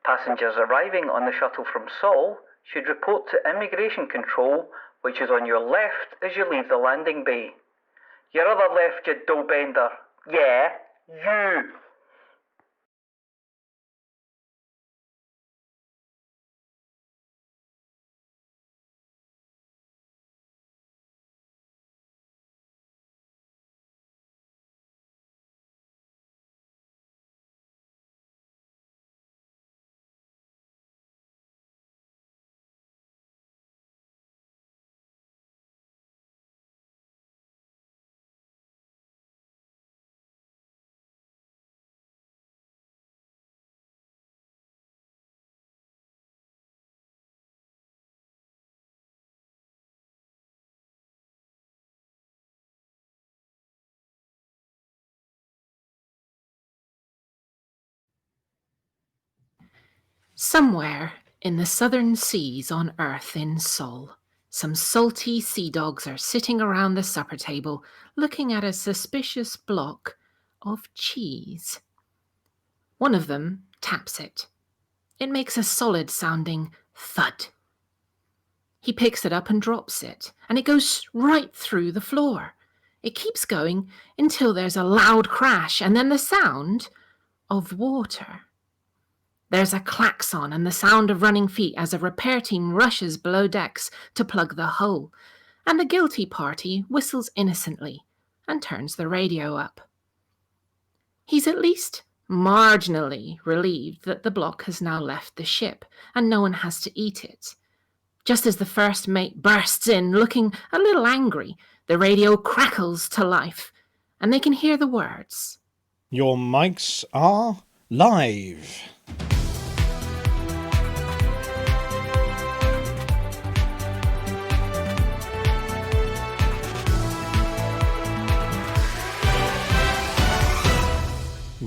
Passengers arriving on the shuttle from Sol should report to Immigration Control, which is on your left as you leave the landing bay. Your other left, you doughbender. Yeah, you. Somewhere in the southern seas on Earth in Sol, some salty sea dogs are sitting around the supper table looking at a suspicious block of cheese. One of them taps it. It makes a solid-sounding thud. He picks it up and drops it, and it goes right through the floor. It keeps going until there's a loud crash and then the sound of water. There's a klaxon and the sound of running feet as a repair team rushes below decks to plug the hole, and the guilty party whistles innocently and turns the radio up. He's at least marginally relieved that the block has now left the ship and no one has to eat it. Just as the first mate bursts in, looking a little angry, the radio crackles to life, and they can hear the words. Your mics are live.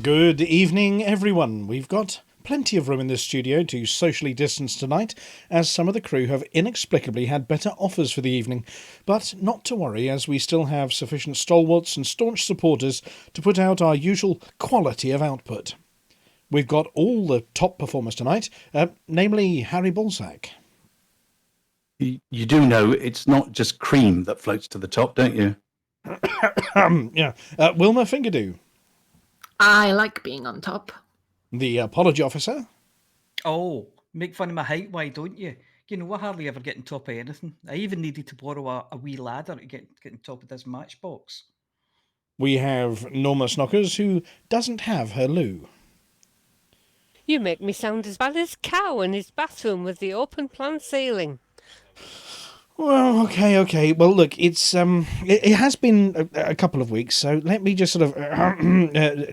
Good evening, everyone. We've got plenty of room in this studio to socially distance tonight, as some of the crew have inexplicably had better offers for the evening. But not to worry, as we still have sufficient stalwarts and staunch supporters to put out our usual quality of output. We've got all the top performers tonight, namely Harry Balzac. You do know it's not just cream that floats to the top, don't you? Yeah. Wilma Fingerdew. I like being on top. The apology officer. Oh, make fun of my height, why don't you? You know, I hardly ever get on top of anything. I even needed to borrow a wee ladder to get on top of this matchbox. We have Norma Snockers, who doesn't have her loo. You make me sound as bad as Cow in his bathroom with the open plan ceiling. Well, okay. Well, look, it's it has been a couple of weeks, so let me just sort of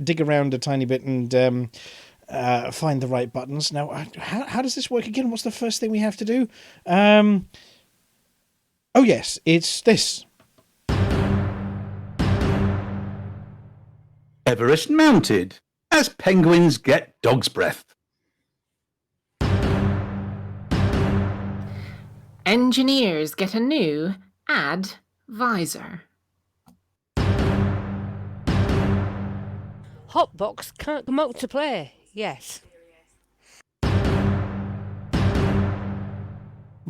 dig around a tiny bit and find the right buttons. Now, how does this work again? What's the first thing we have to do? Oh yes, it's this. Everest mounted, as penguins get dog's breath. Engineers get a new ad visor. Hotbox can't come out to play. Yes.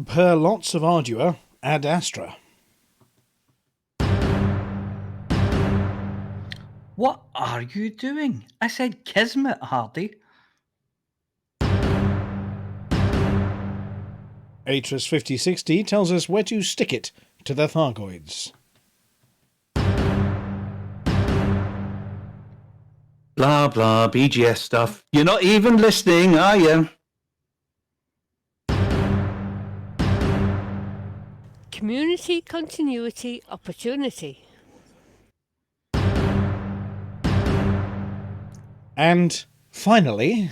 Per lots of Ardua, ad Astra. What are you doing? I said Kismet, Hardy. Atris 5060 tells us where to stick it to the Thargoids. Blah, blah, BGS stuff. You're not even listening, are you? Community continuity opportunity. And finally,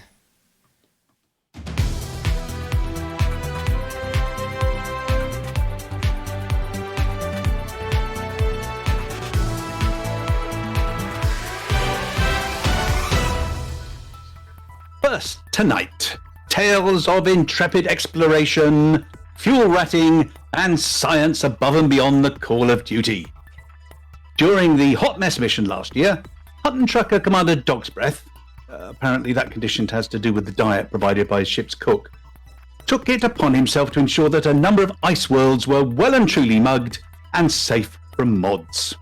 First tonight, tales of intrepid exploration, fuel ratting, and science above and beyond the call of duty. During the Hot Mess mission last year, Hutton Trucker Commander Dog's Breath, apparently that condition has to do with the diet provided by his ship's cook, took it upon himself to ensure that a number of ice worlds were well and truly mugged and safe from mods.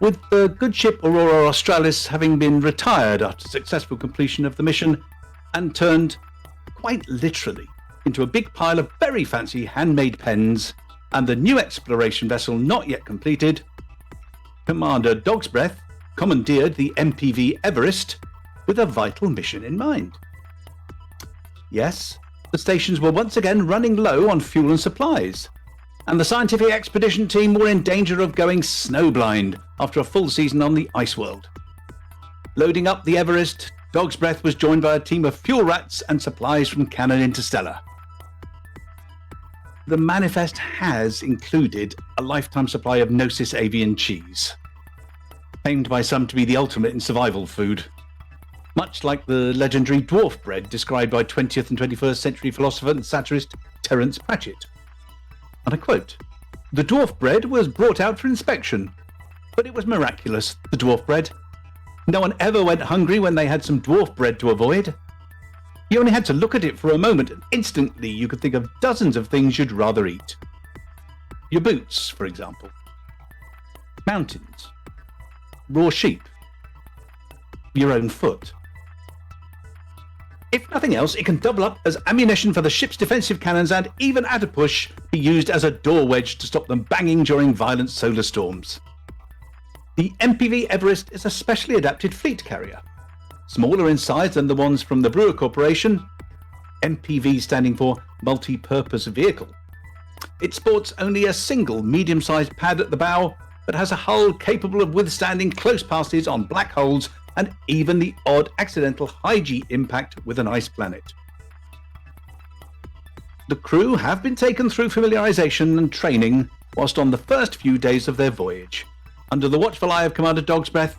With the good ship Aurora Australis having been retired after successful completion of the mission and turned, quite literally, into a big pile of very fancy handmade pens, and the new exploration vessel not yet completed, Commander Dog's Breath commandeered the MPV Everest with a vital mission in mind. Yes, the stations were once again running low on fuel and supplies, and the scientific expedition team were in danger of going snowblind after a full season on the ice world. Loading up the Everest, Dog's Breath was joined by a team of fuel rats and supplies from Canon Interstellar. The manifest has included a lifetime supply of Gnosis avian cheese, claimed by some to be the ultimate in survival food, much like the legendary dwarf bread described by 20th and 21st century philosopher and satirist Terence Pratchett. And I quote, "The dwarf bread was brought out for inspection, but it was miraculous, the dwarf bread. No one ever went hungry when they had some dwarf bread to avoid. You only had to look at it for a moment, and instantly you could think of dozens of things you'd rather eat. Your boots, for example. Mountains. Raw sheep. Your own foot. If nothing else, it can double up as ammunition for the ship's defensive cannons and, even at a push, be used as a door wedge to stop them banging during violent solar storms. The MPV Everest is a specially adapted fleet carrier, smaller in size than the ones from the Brewer Corporation, MPV standing for Multi-Purpose Vehicle. It sports only a single medium-sized pad at the bow, but has a hull capable of withstanding close passes on black holes and even the odd accidental high-G impact with an ice planet. The crew have been taken through familiarization and training whilst on the first few days of their voyage, under the watchful eye of Commander Dog's Breath,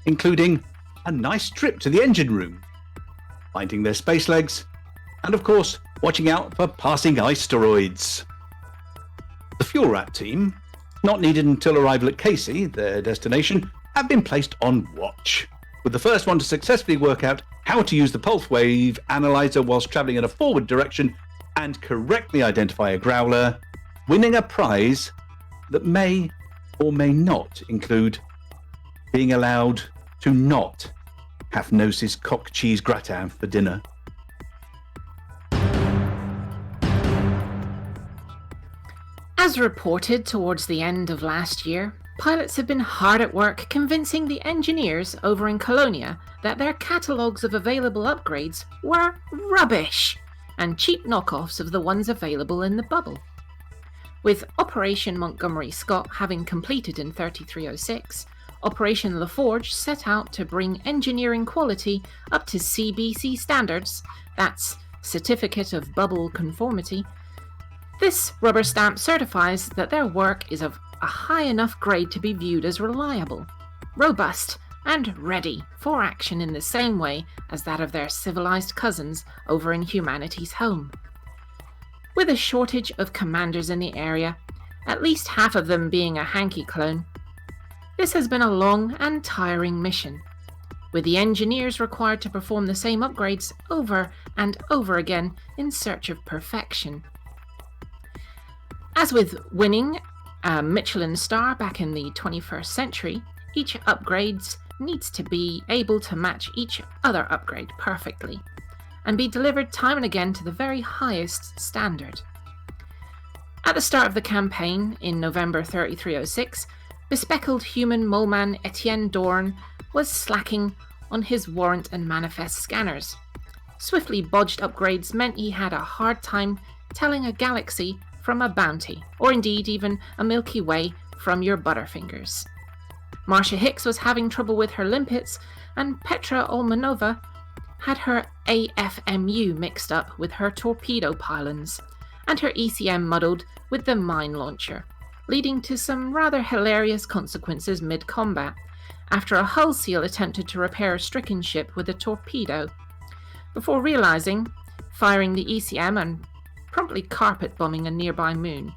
including a nice trip to the engine room, finding their space legs, and of course, watching out for passing asteroids. The Fuel Rat team, not needed until arrival at Casey, their destination, have been placed on watch, with the first one to successfully work out how to use the pulse wave analyzer whilst travelling in a forward direction and correctly identify a growler, winning a prize that may or may not include being allowed to not have Gnosis cock cheese gratin for dinner. As reported towards the end of last year, pilots have been hard at work convincing the engineers over in Colonia that their catalogues of available upgrades were rubbish and cheap knockoffs of the ones available in the bubble. With Operation Montgomery Scott having completed in 3306, Operation LaForge set out to bring engineering quality up to CBC standards, that's Certificate of Bubble Conformity. This rubber stamp certifies that their work is of a high enough grade to be viewed as reliable, robust, and ready for action in the same way as that of their civilized cousins over in humanity's home. With a shortage of commanders in the area, at least half of them being a Hankey clone, this has been a long and tiring mission, with the engineers required to perform the same upgrades over and over again in search of perfection. As with winning a Michelin star back in the 21st century, each upgrade needs to be able to match each other upgrade perfectly and be delivered time and again to the very highest standard. At the start of the campaign in November 3306, bespectacled human moleman Etienne Dorn was slacking on his warrant and manifest scanners. Swiftly bodged upgrades meant he had a hard time telling a galaxy from a bounty, or indeed even a Milky Way from your Butterfingers. Marcia Hicks was having trouble with her limpets, and Petra Olmanova had her AFMU mixed up with her torpedo pylons, and her ECM muddled with the mine launcher, leading to some rather hilarious consequences mid-combat, after a hull seal attempted to repair a stricken ship with a torpedo, before realizing, firing the ECM and promptly carpet bombing a nearby moon.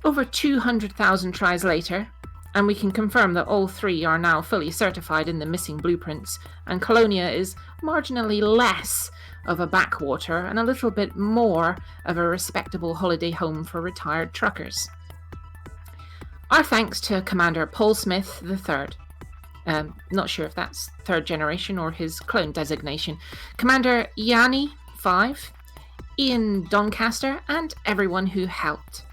Over 200,000 tries later, And we can confirm that all 3 are now fully certified in the missing blueprints, and Colonia is marginally less of a backwater and a little bit more of a respectable holiday home for retired truckers. Our thanks to Commander Paul Smith III. Not sure if that's 3rd generation or his clone designation. Commander Yanni 5, Ian Doncaster, and everyone who helped.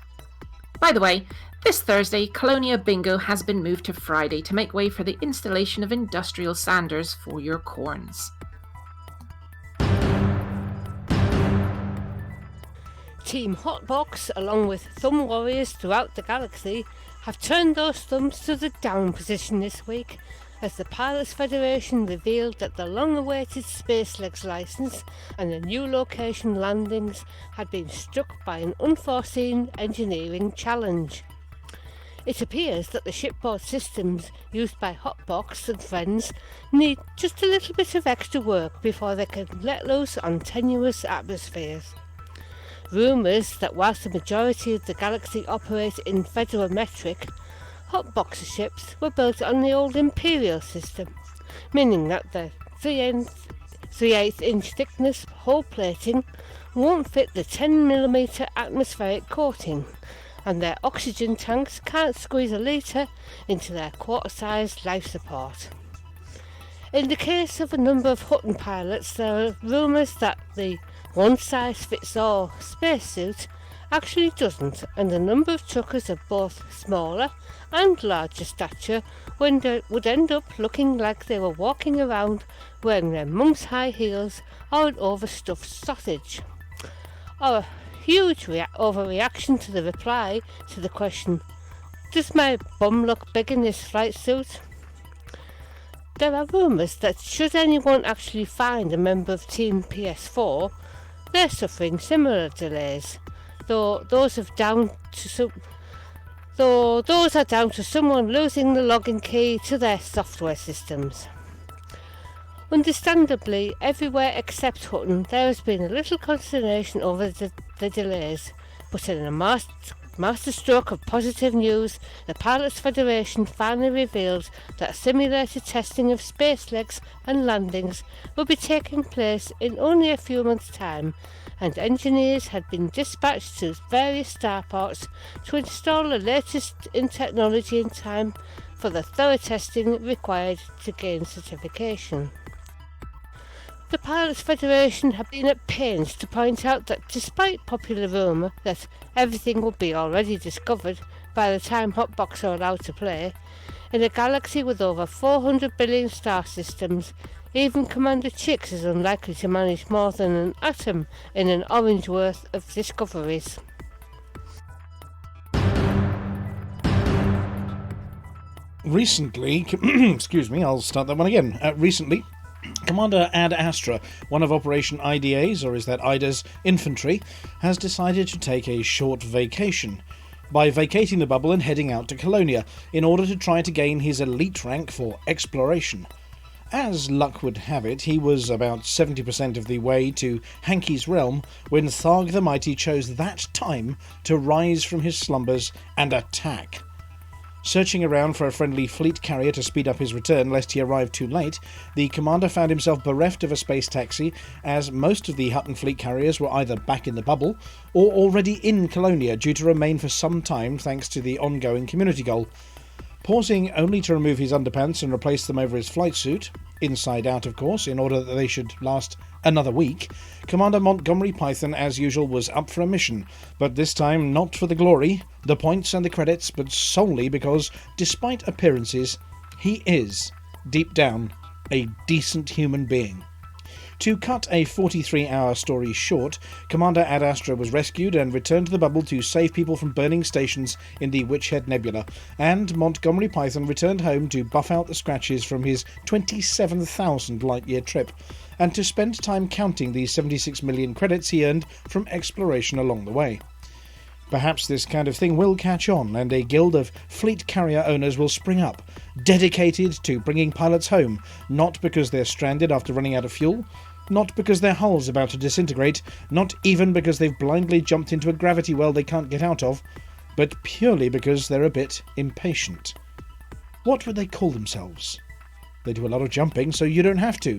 By the way, this Thursday, Colonia Bingo has been moved to Friday to make way for the installation of industrial sanders for your corns. Team Hotbox, along with thumb warriors throughout the galaxy, have turned those thumbs to the down position this week, as the Pilots Federation revealed that the long-awaited Spacelegs license and the new location landings had been struck by an unforeseen engineering challenge. It appears that the shipboard systems used by Hotbox and friends need just a little bit of extra work before they can let loose on tenuous atmospheres. Rumours that whilst the majority of the galaxy operate in Federal metric, Hotboxer ships were built on the old Imperial system, meaning that the 3/8 inch thickness hull plating won't fit the 10mm atmospheric coating, and their oxygen tanks can't squeeze a litre into their quarter-sized life support. In the case of a number of Hutton pilots, there are rumours that the one-size-fits-all spacesuit actually doesn't, and a number of truckers of both smaller and larger stature would end up looking like they were walking around wearing their mum's high heels or an overstuffed sausage. Or a huge overreaction to the reply to the question, "Does my bum look big in this flight suit?" There are rumours that should anyone actually find a member of Team PS4, they're suffering similar delays, though those are down to someone losing the login key to their software systems. Understandably, everywhere except Hutton, there has been a little consternation over the delays, but in a masterstroke of positive news, the Pilots Federation finally revealed that simulated testing of Spacelegs and landings will be taking place in only a few months' time, and engineers had been dispatched to various starports to install the latest in technology in time for the thorough testing required to gain certification. The Pilots Federation have been at pains to point out that despite popular rumour that everything will be already discovered by the time Hotbox are allowed to play, in a galaxy with over 400 billion star systems, even Commander Chicks is unlikely to manage more than an atom in an orange worth of discoveries. Recently, excuse me, I'll start that one again. Recently, Commander Ad Astra, one of Operation IDA's, or is that IDA's, infantry, has decided to take a short vacation by vacating the bubble and heading out to Colonia in order to try to gain his elite rank for exploration. As luck would have it, he was about 70% of the way to Hanky's realm when Tharg the Mighty chose that time to rise from his slumbers and attack. Searching around for a friendly fleet carrier to speed up his return lest he arrive too late, the commander found himself bereft of a space taxi, as most of the Hutton fleet carriers were either back in the bubble or already in Colonia, due to remain for some time thanks to the ongoing community goal. Pausing only to remove his underpants and replace them over his flight suit, inside out of course, in order that they should last another week, Commander Montgomery Python as usual was up for a mission, but this time not for the glory, the points and the credits, but solely because, despite appearances, he is, deep down, a decent human being. To cut a 43-hour story short, Commander Ad Astra was rescued and returned to the bubble to save people from burning stations in the Witchhead Nebula, and Montgomery Python returned home to buff out the scratches from his 27,000 light-year trip, and to spend time counting the 76 million credits he earned from exploration along the way. Perhaps this kind of thing will catch on, and a guild of fleet carrier owners will spring up, dedicated to bringing pilots home, not because they're stranded after running out of fuel, not because their hull's about to disintegrate, not even because they've blindly jumped into a gravity well they can't get out of, but purely because they're a bit impatient. What would they call themselves? They do a lot of jumping, so you don't have to.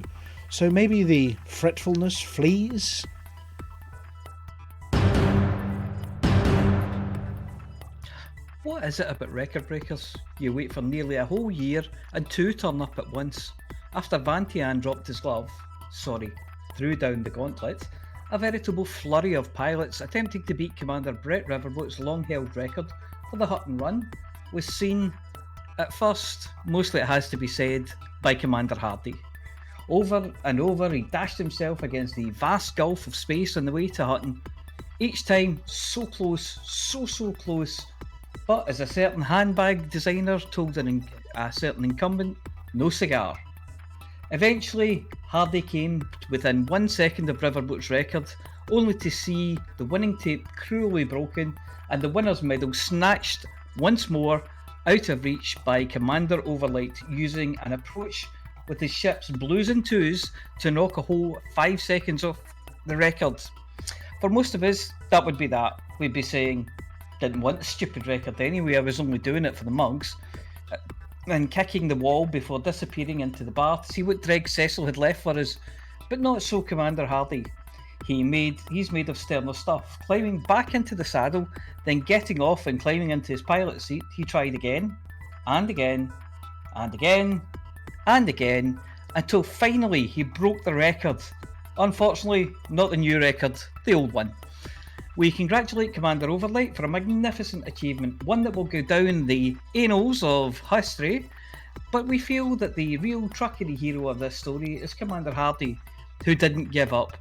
So maybe the fretfulness flees? What is it about record breakers? You wait for nearly a whole year and 2 turn up at once. After Vingtetun dropped his glove, threw down the gauntlet, a veritable flurry of pilots attempting to beat Commander Brett Riverboat's long-held record for the Hutton Run was seen, at first, mostly it has to be said, by Commander Hardy. Over and over he dashed himself against the vast gulf of space on the way to Hutton, each time so close, so close, but as a certain handbag designer told a certain incumbent, no cigar. Eventually, Hardy came within 1 second of Riverboat's record, only to see the winning tape cruelly broken and the winner's medal snatched once more out of reach by Commander Overlight using an approach with his ship's blues and twos to knock a whole 5 seconds off the record. For most of us, that would be that. We'd be saying, didn't want the stupid record anyway, I was only doing it for the mugs. And kicking the wall before disappearing into the bar to see what Dreg Cecil had left for us. But not so Commander Hardy. He's made of sterner stuff. Climbing back into the saddle, then getting off and climbing into his pilot seat, he tried again, and again, and again, and again, until finally he broke the record. Unfortunately, not the new record, the old one. We congratulate Commander Overlight for a magnificent achievement, one that will go down the annals of history, but we feel that the real truckery hero of this story is Commander Hardy, who didn't give up.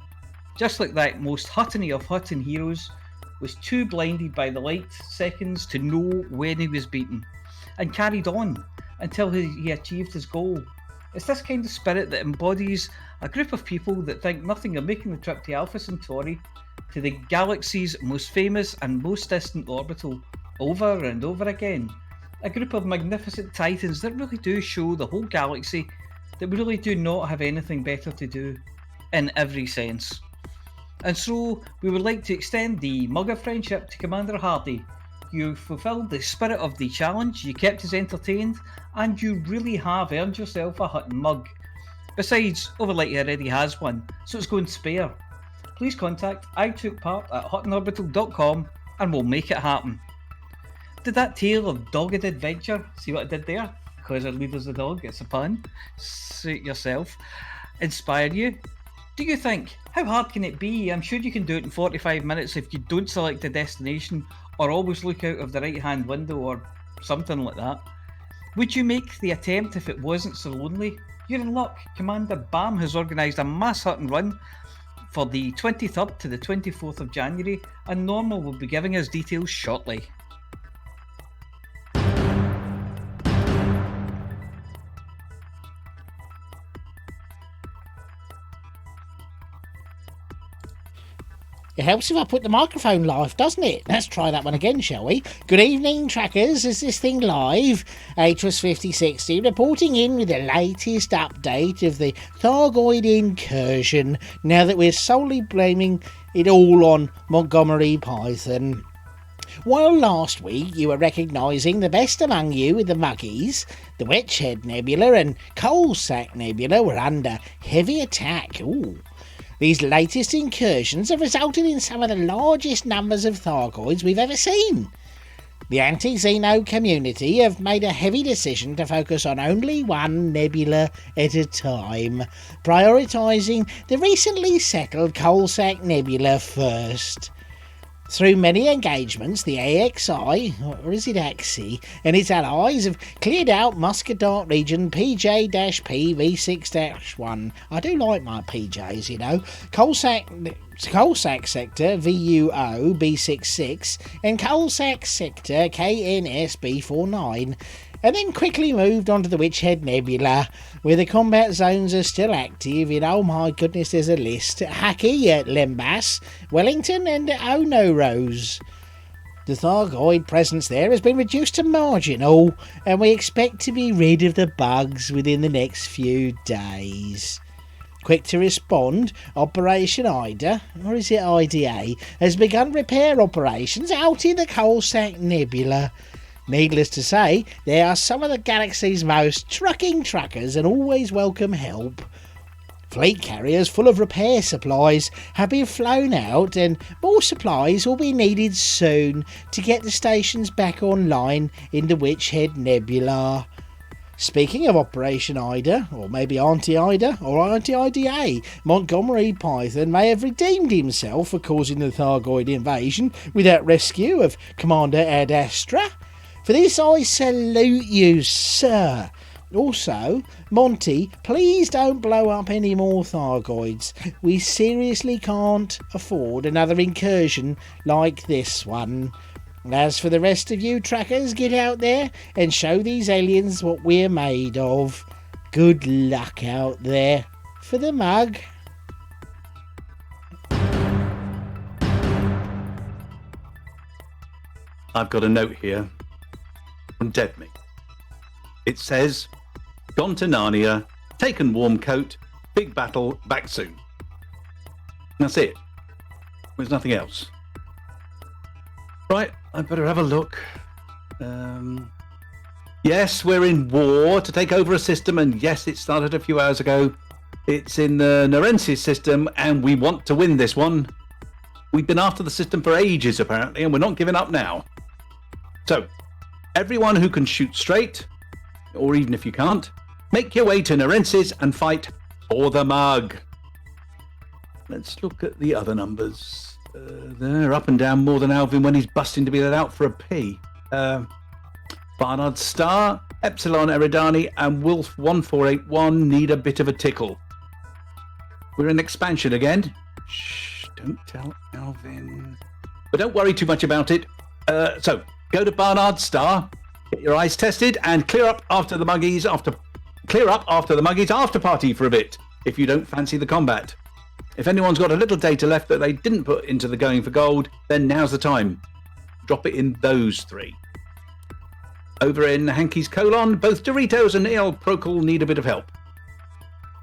Just like that most Huttony of Hutton heroes, was too blinded by the light seconds to know when he was beaten, and carried on until he achieved his goal. It's this kind of spirit that embodies a group of people that think nothing of making the trip to Alpha Centauri, to the galaxy's most famous and most distant orbital, over and over again. A group of magnificent titans that really do show the whole galaxy that we really do not have anything better to do, in every sense. And so, we would like to extend the mug of friendship to Commander Hardy. You fulfilled the spirit of the challenge, you kept us entertained, and you really have earned yourself a Hutton mug. Besides, Overlight already has one, so it's going to spare. Please contact itookpart@huttonorbital.com and we'll make it happen. Did that tale of dogged adventure, see what I did there? Because our leader's a dog, it's a pun, suit yourself, inspire you? Do you think, how hard can it be? I'm sure you can do it in 45 minutes if you don't select a destination or always look out of the right hand window or something like that. Would you make the attempt if it wasn't so lonely? You're in luck. Commander Bam has organised a mass Hutton run for the 23rd to the 24th of January, and Normal will be giving us details shortly. It helps if I put the microphone live, doesn't it? Let's try that one again, shall we? Good evening, trackers. Is this thing live? Atras 5060 reporting in with the latest update of the Thargoid incursion, now that we're solely blaming it all on Montgomery Python. While last week you were recognising the best among you with the Muggies, the Witchhead Nebula and Coalsack Nebula were under heavy attack. Ooh. These latest incursions have resulted in some of the largest numbers of Thargoids we've ever seen. The anti-Xeno community have made a heavy decision to focus on only one nebula at a time, prioritising the recently settled Coalsack Nebula first. Through many engagements, the AXI, or is it AXI, and its allies have cleared out Muscadart region PJ-P V6-1. I do like my PJs, you know. Coalsack sector VUO B66 and Coalsack sector KNS B49, and then quickly moved on to the Witchhead Nebula, where the combat zones are still active in, oh my goodness, there's a list, Hackey at Lembas, Wellington and Ono Rose. The Thargoid presence there has been reduced to marginal, and we expect to be rid of the bugs within the next few days. Quick to respond, Operation IDA, or is it IDA, has begun repair operations out in the Coalsack Nebula. Needless to say, they are some of the galaxy's most trucking truckers and always welcome help. Fleet carriers full of repair supplies have been flown out, and more supplies will be needed soon to get the stations back online in the Witch Head Nebula. Speaking of Operation Ida, or maybe Auntie Ida, or Auntie IDA, Montgomery Python may have redeemed himself for causing the Thargoid invasion without rescue of Commander Ad Astra. For this I salute you, sir. Also, Monty, please don't blow up any more Thargoids. We seriously can't afford another incursion like this one. As for the rest of you trackers, get out there and show these aliens what we're made of. Good luck out there. For the mug. I've got a note here from Debney. It says, "Gone to Narnia, taken warm coat, big battle, back soon." That's it. There's nothing else. Right, I better have a look. Yes, we're in war to take over a system, and yes, it started a few hours ago. It's in the Narensis system, and we want to win this one. We've been after the system for ages, apparently, and we're not giving up now. So, everyone who can shoot straight, or even if you can't, make your way to Narensis and fight for the mug. Let's look at the other numbers. They're up and down more than Alvin when he's busting to be let out for a pee. Barnard Star, Epsilon Eridani, and Wolf 1481 need a bit of a tickle. We're in expansion again. Shh, don't tell Alvin. But don't worry too much about it. So, go to Barnard Star, get your eyes tested, and clear up after the Muggies after party for a bit, if you don't fancy the combat. If anyone's got a little data left that they didn't put into the Going for Gold, then now's the time. Drop it in those three. Over in Hankey's Colon, both Doritos and El Procol need a bit of help.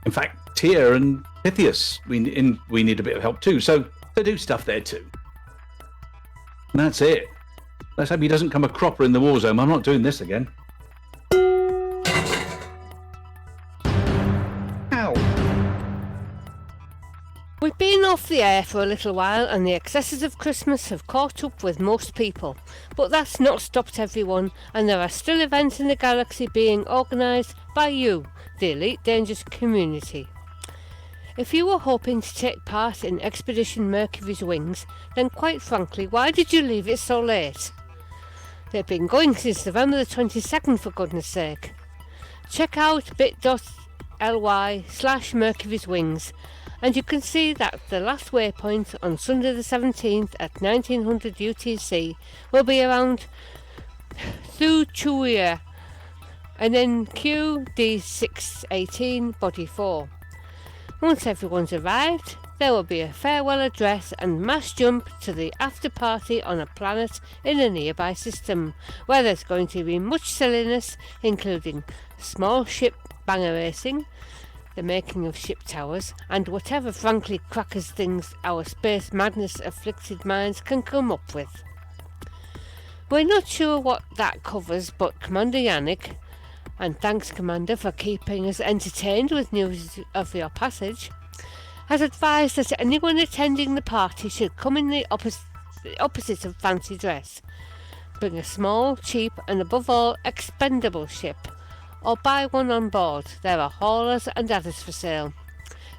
In fact, Tyr and Pythias, we need a bit of help too, so do stuff there too. And that's it. Let's hope he doesn't come a cropper in the war zone. I'm not doing this again. Ow. We've been off the air for a little while, and the excesses of Christmas have caught up with most people. But that's not stopped everyone, and there are still events in the galaxy being organised by you, the Elite Dangerous community. If you were hoping to take part in Expedition Mercury's Wings, then quite frankly, why did you leave it so late? They've been going since November the 22nd, for goodness sake. Check out bit.ly/Mercury's Wings, and you can see that the last waypoint on Sunday the 17th at 1900 UTC will be around Thuchuya, and then QD618 Body 4. Once everyone's arrived, there will be a farewell address and mass jump to the after party on a planet in a nearby system, where there's going to be much silliness, including small ship banger racing, the making of ship towers, and whatever frankly crackers things our space madness afflicted minds can come up with. We're not sure what that covers, but Commander Yannick, and thanks Commander for keeping us entertained with news of your passage, has advised that anyone attending the party should come in the opposite of fancy dress. Bring a small, cheap, and above all expendable ship, or buy one on board. There are haulers and adders for sale.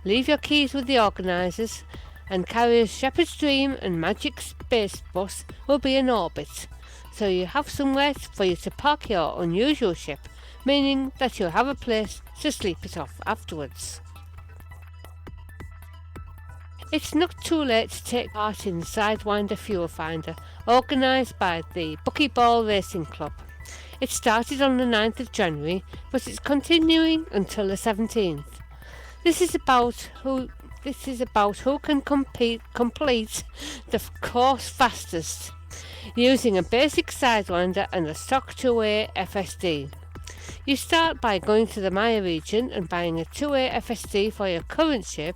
Leave your keys with the organisers, and carriers Shepherd's Dream and Magic Space Bus will be in orbit, so you have somewhere for you to park your unusual ship, meaning that you'll have a place to sleep it off afterwards. It's not too late to take part in the Sidewinder Fuel Finder, organised by the Buckyball Racing Club. It started on the 9th of January, but it's continuing until the 17th. This is about who can complete the course fastest, using a basic Sidewinder and a stock 2A FSD. You start by going to the Maya region and buying a 2A FSD for your current ship.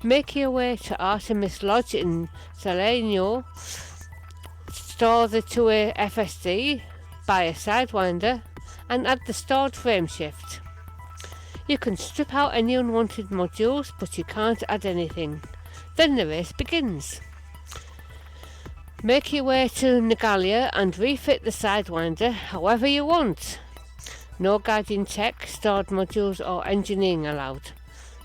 Make your way to Artemis Lodge in Salerno, store the 2A FSD, buy a sidewinder and add the stored frameshift. You can strip out any unwanted modules, but you can't add anything. Then the race begins. Make your way to Nagalia and refit the sidewinder however you want. No guiding tech, stored modules or engineering allowed.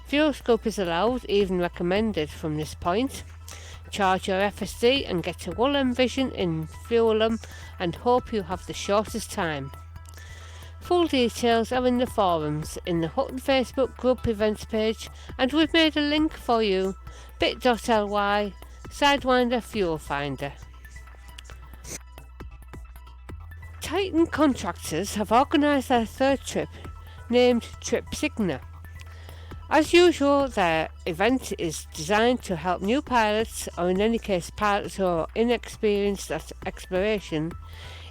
Fuel scope is allowed, even recommended from this point. Charge your FSD and get a Woolham Vision in Fuelham and hope you have the shortest time. Full details are in the forums, in the Hutton Facebook group events page, and we've made a link for you, bit.ly Sidewinder Fuel Finder. Titan contractors have organised their third trip, named Trip Sigma. As usual, their event is designed to help new pilots, or in any case pilots who are inexperienced at exploration.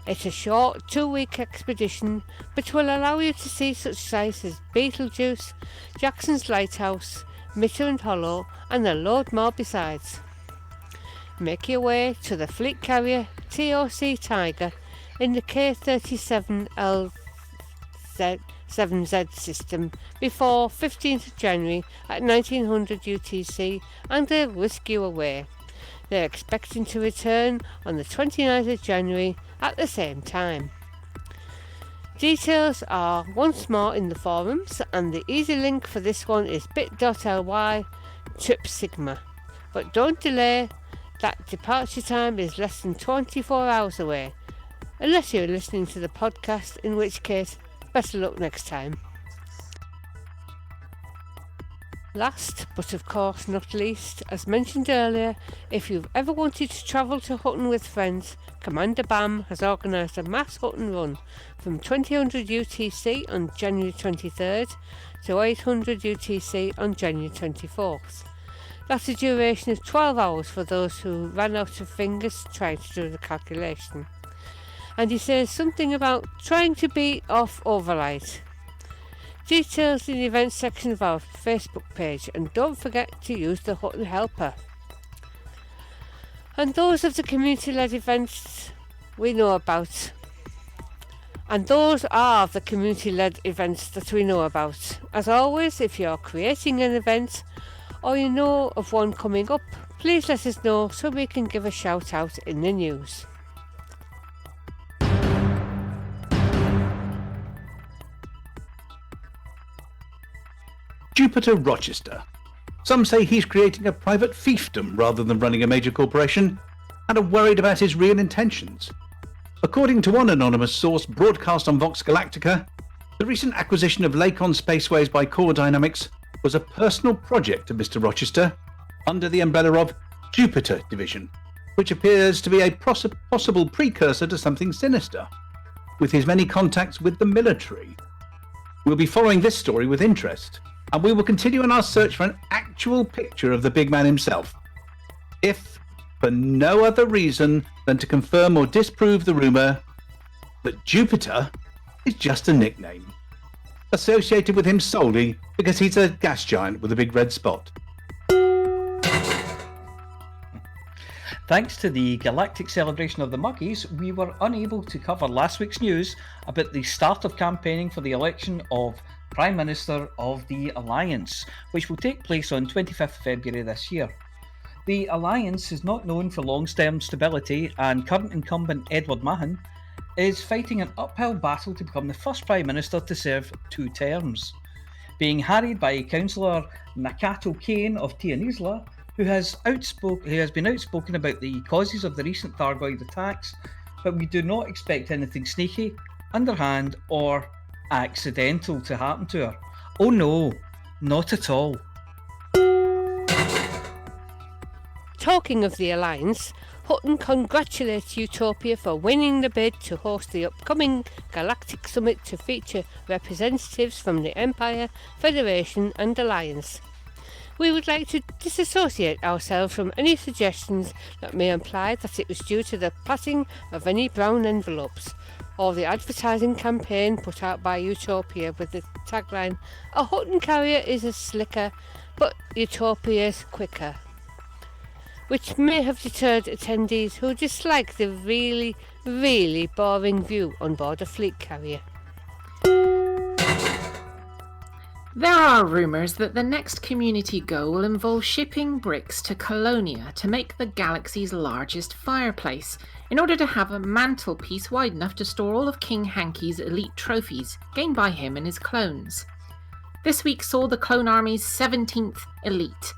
It's a short 2-week expedition, but will allow you to see such sites as BeetleJude, Jackson's Lighthouse, Mitterrand Hollow, and a load more besides. Make your way to the fleet carrier TOC Tiger in the K37LZ7Z system before 15th of January at 1900 UTC, and they'll whisk you away. They're expecting to return on the 29th of January at the same time. Details are once more in the forums, and the easy link for this one is bit.ly Trip Sigma. But don't delay, that departure time is less than 24 hours away, unless you're listening to the podcast, in which case, better luck next time. Last, but of course not least, as mentioned earlier, if you've ever wanted to travel to Hutton with friends, Commander BAM has organised a mass Hutton run from 2000 UTC on January 23rd to 800 UTC on January 24th. That's a duration of 12 hours for those who ran out of fingers trying to do the calculation. And he says something about trying to beat off overlight. Details in the events section of our Facebook page, and don't forget to use the Hutton Helper. And those of the community-led events we know about. And those are the community-led events that we know about. As always, if you're creating an event or you know of one coming up, please let us know so we can give a shout out in the news. Jupiter Rochester. Some say he's creating a private fiefdom rather than running a major corporation, and are worried about his real intentions. According to one anonymous source broadcast on Vox Galactica, the recent acquisition of Lakon Spaceways by Core Dynamics was a personal project of Mr. Rochester under the umbrella of Jupiter Division, which appears to be a possible precursor to something sinister, with his many contacts with the military. We'll be following this story with interest, and we will continue in our search for an actual picture of the big man himself, if for no other reason than to confirm or disprove the rumour that Jupiter is just a nickname, associated with him solely because he's a gas giant with a big red spot. Thanks to the galactic celebration of the Muggies, we were unable to cover last week's news about the start of campaigning for the election of Prime Minister of the Alliance, which will take place on 25th February this year. The Alliance is not known for long-term stability, and current incumbent Edward Mahon is fighting an uphill battle to become the first Prime Minister to serve 2 terms, being harried by Councillor Nakato Kane of Tianisla, who has been outspoken about the causes of the recent Thargoid attacks, but we do not expect anything sneaky, underhand, or accidental to happen to her. Oh no, not at all. Talking of the Alliance, Hutton congratulates Utopia for winning the bid to host the upcoming Galactic Summit to feature representatives from the Empire, Federation and Alliance. We would like to disassociate ourselves from any suggestions that may imply that it was due to the passing of any brown envelopes, or the advertising campaign put out by Utopia with the tagline, "A Hutton carrier is a slicker, but Utopia's quicker," which may have deterred attendees who dislike the really really boring view on board a fleet carrier. There are rumours that the next community go will involve shipping bricks to Colonia to make the galaxy's largest fireplace, in order to have a mantelpiece wide enough to store all of King Hankey's elite trophies, gained by him and his clones. This week saw the clone army's 17th elite,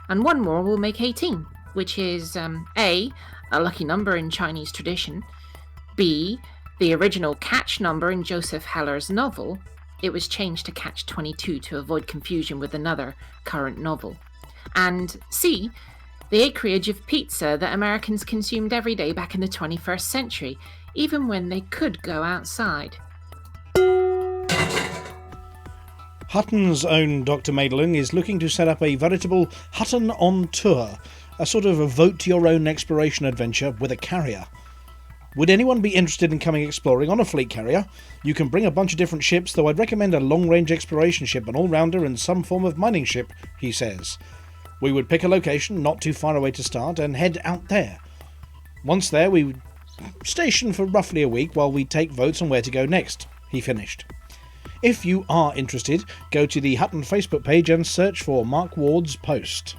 and one more will make 18, which is A, a lucky number in Chinese tradition, B, the original catch number in Joseph Heller's novel. It was changed to catch 22 to avoid confusion with another current novel. And C, the acreage of pizza that Americans consumed every day back in the 21st century, even when they could go outside. Hutton's own Dr. Madeling is looking to set up a veritable Hutton on tour, a sort of a vote-your-own exploration adventure with a carrier. Would anyone be interested in coming exploring on a fleet carrier? You can bring a bunch of different ships, though I'd recommend a long-range exploration ship, an all-rounder and some form of mining ship, he says. We would pick a location not too far away to start and head out there. Once there, we would station for roughly a week while we take votes on where to go next, he finished. If you are interested, go to the Hutton Facebook page and search for Mark Ward's post.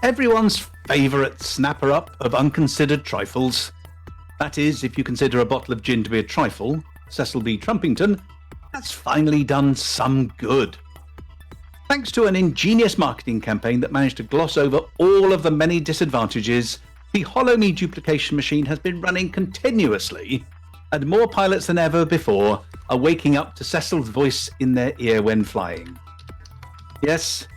Everyone's favourite snapper-up of unconsidered trifles. That is, if you consider a bottle of gin to be a trifle, Cecil B. Trumpington has finally done some good. Thanks to an ingenious marketing campaign that managed to gloss over all of the many disadvantages, the Hollow Me duplication machine has been running continuously, and more pilots than ever before are waking up to Cecil's voice in their ear when flying. Yes,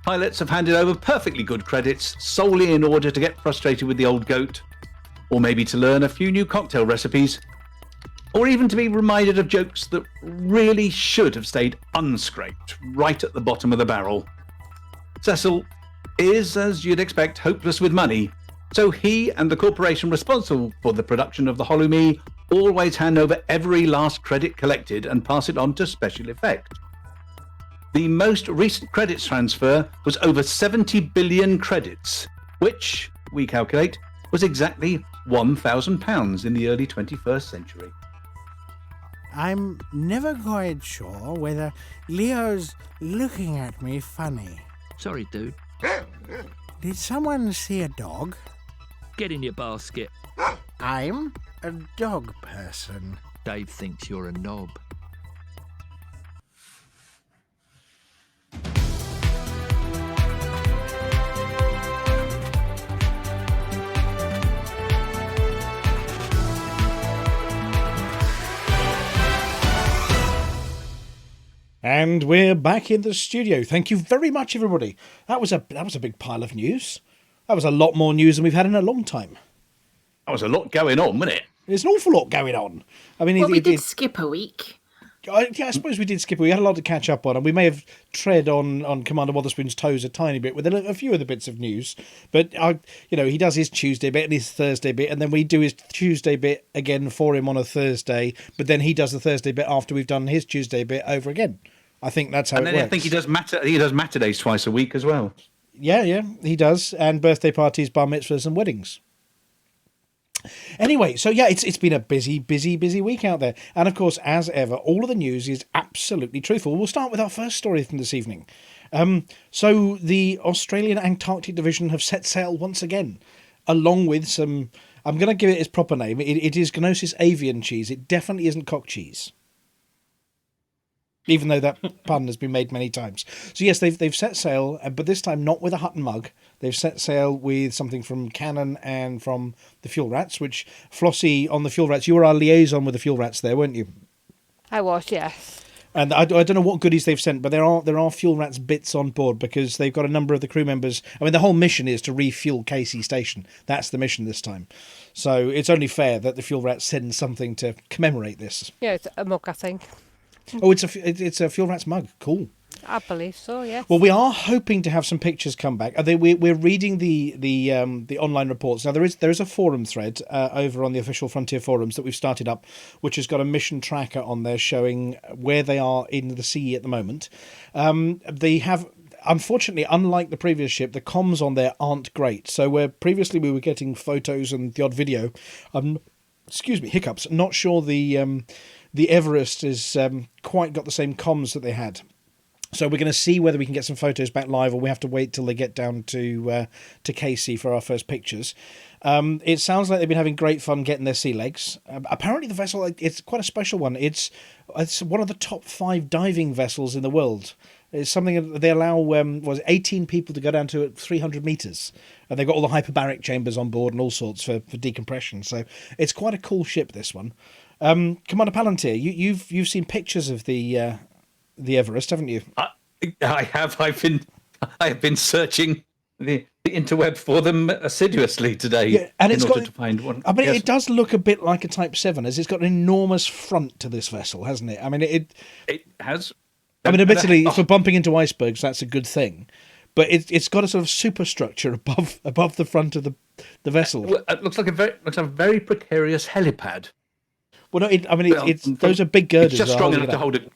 pilots have handed over perfectly good credits solely in order to get frustrated with the old goat, or maybe to learn a few new cocktail recipes, or even to be reminded of jokes that really should have stayed unscraped right at the bottom of the barrel. Cecil is, as you'd expect, hopeless with money, so he and the corporation responsible for the production of the Hollow Me always hand over every last credit collected and pass it on to special effect. The most recent credits transfer was over 70 billion credits, which, we calculate, was exactly £1,000 in the early 21st century. I'm never quite sure whether Leo's looking at me funny. Sorry, dude. Did someone see a dog? Get in your basket. I'm a dog person. Dave thinks you're a knob. And we're back in the studio. Thank you very much, everybody. That was a big pile of news. That was a lot more news than we've had in a long time. That was a lot going on, wasn't it? There's an awful lot going on. I mean, Well, we did skip a week. I suppose we did skip. We had a lot to catch up on, and we may have tread on Commander Wotherspoon's toes a tiny bit with a few of the bits of news. But he does his Tuesday bit and his Thursday bit, and then we do his Tuesday bit again for him on a Thursday. But then he does the Thursday bit after we've done his Tuesday bit over again. I think that's how it works. And then I think he does Matadays twice a week as well. Yeah, he does, and birthday parties, bar mitzvahs, and weddings. Anyway, so yeah, it's been a busy week out there. And of course, as ever, all of the news is absolutely truthful. We'll start with our first story from this evening. So the Australian Antarctic Division have set sail once again, along with some... I'm going to give it its proper name. It is Gnosis avian cheese. It definitely isn't cock cheese, even though that pun has been made many times. So yes, they've set sail, but this time not with a Hutton mug. They've set sail with something from Cannon and from the Fuel Rats, which, Flossy, on the Fuel Rats, you were our liaison with the Fuel Rats there, weren't you? I was, yes. And I don't know what goodies they've sent, but there are Fuel Rats bits on board, because they've got a number of the crew members... I mean, the whole mission is to refuel Casey Station. That's the mission this time. So it's only fair that the Fuel Rats send something to commemorate this. Yeah, it's a mug, I think. Oh, it's a Fuel Rats mug. Cool. I believe so, yes. Well, we are hoping to have some pictures come back. We're reading the online reports. Now, there is a forum thread over on the official Frontier forums that we've started up, which has got a mission tracker on there showing where they are in the sea at the moment. They have unfortunately, unlike the previous ship, the comms on there aren't great. So where previously we were getting photos and the odd video, hiccups. Not sure the Everest has quite got the same comms that they had. So we're going to see whether we can get some photos back live, or we have to wait till they get down to Casey for our first pictures. It sounds like they've been having great fun getting their sea legs. Apparently the vessel, it's quite a special one. It's one of the top 5 diving vessels in the world. It's something that they allow 18 people to go down to at 300 metres. And they've got all the hyperbaric chambers on board and all sorts for decompression. So it's quite a cool ship, this one. Commander Palantir, you've seen pictures of the Everest, haven't you? I have. I've been searching the interweb for them assiduously today, and in order to find one. I mean, It does look a bit like a Type 7, as it's got an enormous front to this vessel, hasn't it? I mean, it has. I mean, admittedly, for bumping into icebergs, that's a good thing, but it's got a sort of superstructure above the front of the vessel. Well, it looks like a very precarious helipad. Well, no, those are big girders. It's just strong enough to hold it.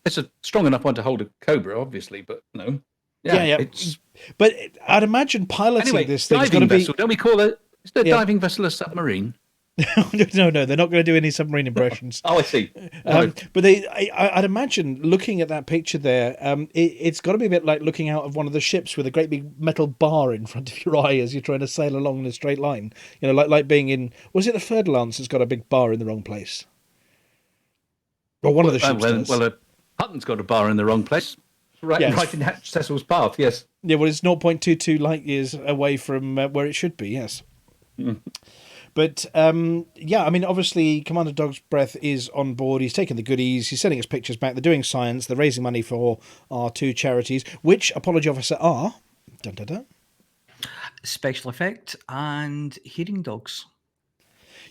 It's a strong enough one to hold a Cobra, obviously, but no. Yeah. But I'd imagine piloting this thing's going to be. Vessel, don't we call it? Is the diving vessel a submarine? No, they're not going to do any submarine impressions. Oh, I see. But I'd imagine looking at that picture there, it's got to be a bit like looking out of one of the ships with a great big metal bar in front of your eye as you're trying to sail along in a straight line. You know, like being in. Was it the Ferdinand that's got a big bar in the wrong place? Well, one of the ships does. Well, Hutton's got a bar in the wrong place. Right in Cecil's path, yes. Yeah, well, it's 0.22 light years away from where it should be, yes. Mm. But, I mean, obviously, Commander Dog's Breath is on board. He's taking the goodies. He's sending us pictures back. They're doing science. They're raising money for our 2 charities, which, apology officer, are... Dun, dun, dun. Special Effect and Hearing Dogs.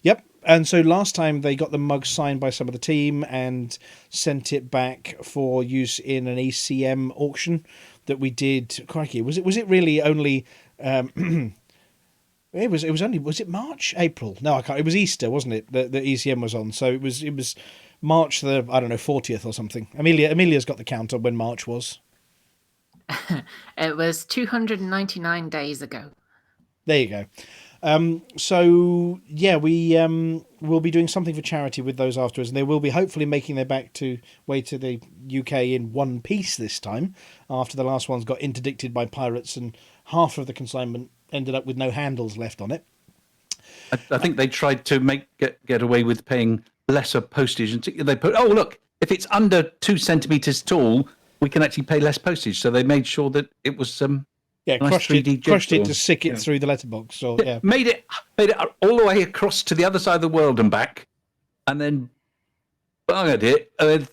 Yep. And so last time they got the mug signed by some of the team and sent it back for use in an ECM auction that we did. Crikey, was it really only? It was only. Was it March, April? No, I can't. It was Easter, wasn't it? The ECM was on. So it was March 40th or something. Amelia's got the count on when March was. It was 299 days ago. There you go. So yeah, we will be doing something for charity with those afterwards, and they will be hopefully making their way to the UK in one piece this time, after the last ones got interdicted by pirates and half of the consignment ended up with no handles left on it. I think they tried to get away with paying lesser postage, and they put, oh look, if it's under 2 centimeters tall, we can actually pay less postage. So they made sure that it was crushed it to stick it through the letterbox. So made it all the way across to the other side of the world and back, and then buggered it with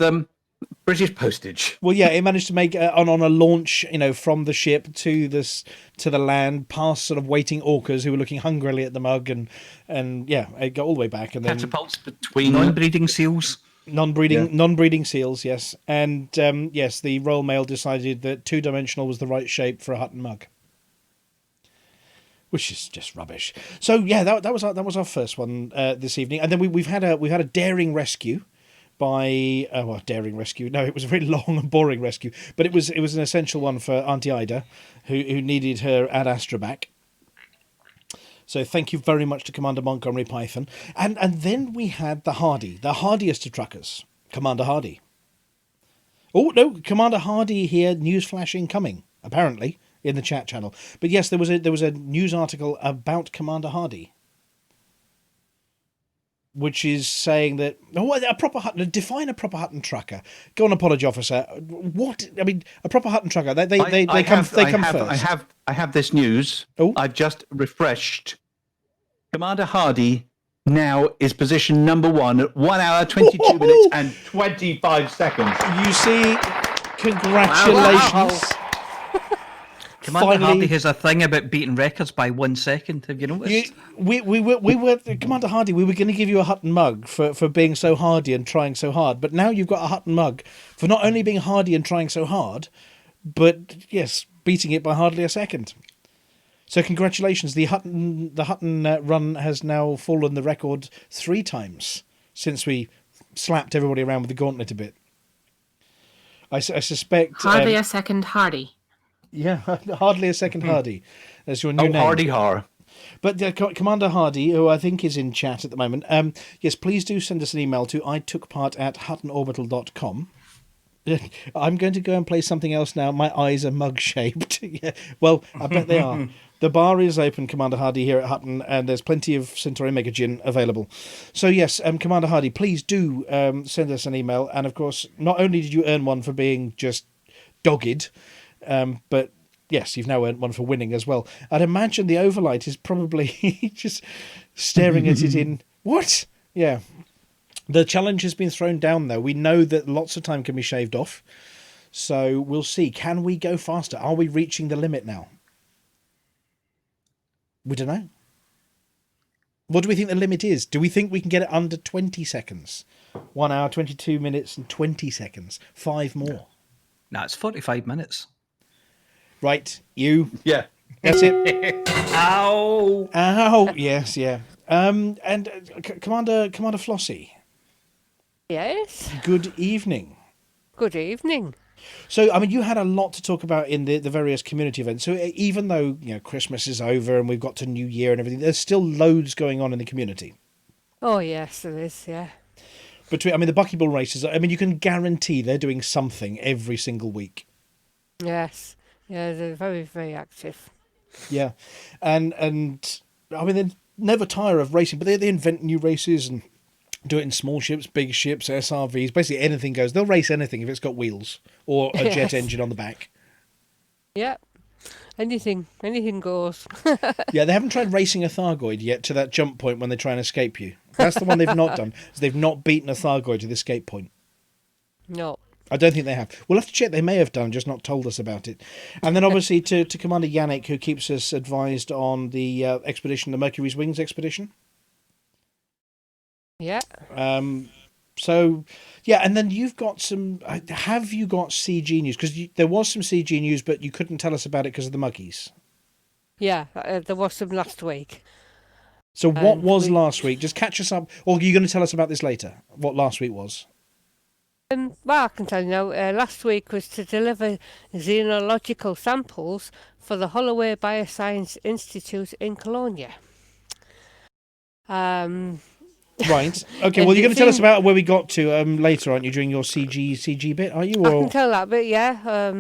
British postage. Well, yeah, it managed to make on a launch, from the ship to the land, past sort of waiting orcas who were looking hungrily at the mug, and it got all the way back, and then catapults between non-breeding seals. Non-breeding seals, yes. And yes, the Royal Mail decided that 2-dimensional was the right shape for a Hutton mug, which is just rubbish. So yeah, that was our first one this evening, and then we've had a daring rescue by daring rescue. No, it was a very long and boring rescue, but it was an essential one for Auntie Ida, who needed her Ad Astra back. So thank you very much to Commander Montgomery Python. And then we had the hardiest of truckers, Commander Hardy. Oh, no, Commander Hardy here, news flash incoming, apparently, in the chat channel. But yes, there was a news article about Commander Hardy, which is saying that, a proper Hutton, define a proper Hutton trucker. Go on, apology officer. What? I mean, a proper Hutton trucker, they come first. I have this news. Oh. I've just refreshed. Commander Hardy now is position number 1 at 1 hour, 22 minutes and 25 seconds. You see, congratulations. Wow. Commander Hardy has a thing about beating records by 1 second. Have you noticed? We were Commander Hardy. We were going to give you a Hutton mug for being so hardy and trying so hard, but now you've got a Hutton mug for not only being hardy and trying so hard, but yes, beating it by hardly a second. So congratulations. The Hutton run has now fallen the record 3 times since we slapped everybody around with the gauntlet a bit. I suspect hardly a second hardy. Yeah, hardly a second Hardy. That's your new name. Hardy Har. But Commander Hardy, who I think is in chat at the moment, yes, please do send us an email to itookpart@huttonorbital.com. I'm going to go and play something else now. My eyes are mug-shaped. Yeah, well, I bet they are. The bar is open, Commander Hardy, here at Hutton, and there's plenty of Centauri Mega Gin available. So yes, Commander Hardy, please do send us an email. And of course, not only did you earn one for being just dogged, but yes, you've now earned one for winning as well. I'd imagine the overlight is probably just staring at it in... What? Yeah. The challenge has been thrown down, though. We know that lots of time can be shaved off. So we'll see. Can we go faster? Are we reaching the limit now? We don't know. What do we think the limit is? Do we think we can get it under 20 seconds? 1 hour, 22 minutes and 20 seconds. 5 more. Nah, it's 45 minutes. Right, you. Yeah. That's it. Ow! Ow! Yes, yeah. Commander Flossy. Yes. Good evening. Good evening. So, I mean, you had a lot to talk about in the various community events. So, even though Christmas is over and we've got to New Year and everything, there's still loads going on in the community. Oh yes, there is. Yeah. Between, the buckyball races. I mean, you can guarantee they're doing something every single week. Yes. Yeah, they're very, very active. Yeah, and I mean, they never tire of racing, but they invent new races and do it in small ships, big ships, SRVs, basically anything goes. They'll race anything if it's got wheels or a jet engine on the back. Yeah, anything goes. Yeah, they haven't tried racing a Thargoid yet to that jump point when they try and escape you. That's the one they've not done. So they've not beaten a Thargoid to the escape point. No. I don't think they have. We'll have to check. They may have done, just not told us about it. And then obviously to Commander Yannick, who keeps us advised on the expedition, the Mercury's Wings expedition. Yeah. So, yeah, and then you've got some... Have you got CG news? Because there was some CG news, but you couldn't tell us about it because of the Muggies. Yeah, there was some last week. So what was last week? Just catch us up. Or are you going to tell us about this later? What last week was? Well, I can tell you now, last week was to deliver xenological samples for the Holloway Bioscience Institute in Colonia. Right. Okay, well, you're going to tell us about where we got to later, aren't you, during your CG bit, are you? Or... I can tell that bit, yeah.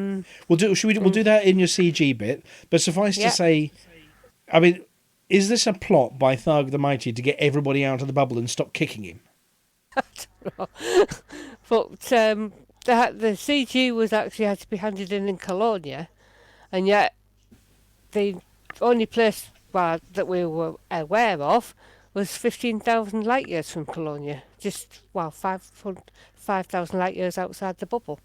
We'll do that in your CG bit, but suffice to say, I mean, is this a plot by Tharg the Mighty to get everybody out of the bubble and stop kicking him? I don't know. But the CG was actually had to be handed in Colonia, and yet the only place that we were aware of was 15,000 light years from Colonia, just 5,000 light years outside the bubble.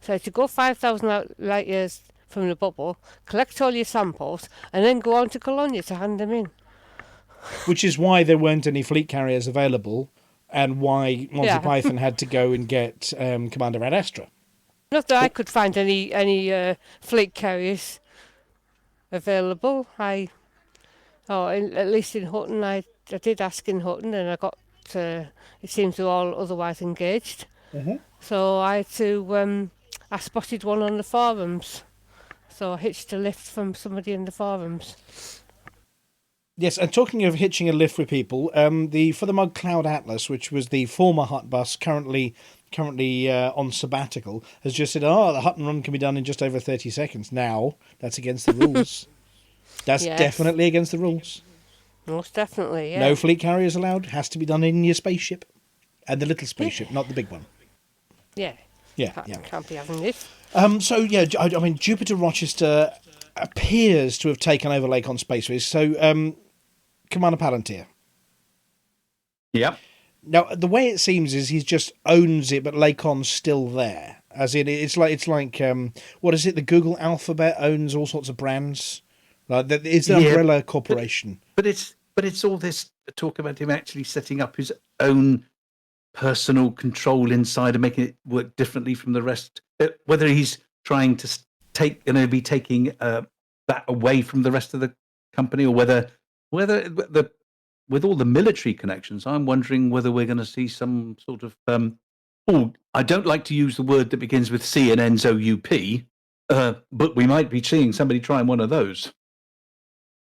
So to go 5,000 light years from the bubble, collect all your samples, and then go on to Colonia to hand them in. Which is why there weren't any fleet carriers available, and why Monty Python had to go and get Commander Ad Astra. Not that I could find any fleet carriers available. At least in Hutton, I did ask in Hutton, and I got. It seems they're all otherwise engaged. Mm-hmm. So I had to. I spotted one on the forums, so I hitched a lift from somebody in the forums. Yes, and talking of hitching a lift with people, for the Mug Cloud Atlas, which was the former Hut bus, currently on sabbatical, has just said, the Hutton Run can be done in just over 30 seconds. Now, that's against the rules. That's definitely against the rules. Most definitely, yeah. No fleet carriers allowed. Has to be done in your spaceship. And the little spaceship, not the big one. Yeah. Yeah, Can't be having this. So, yeah, I mean, Jupiter Rochester appears to have taken over Lake on Spaceways. So, Commander Palantir. Yep. Now, the way it seems is he just owns it, but Lacon's still there. As in, it's like what is it? The Google Alphabet owns all sorts of brands. It's an umbrella corporation. But it's all this talk about him actually setting up his own personal control inside and making it work differently from the rest. Whether he's trying to be taking that away from the rest of the company, or whether with all the military connections, I'm wondering whether we're going to see some sort of I don't like to use the word that begins with C and ends OUP, But we might be seeing somebody trying one of those.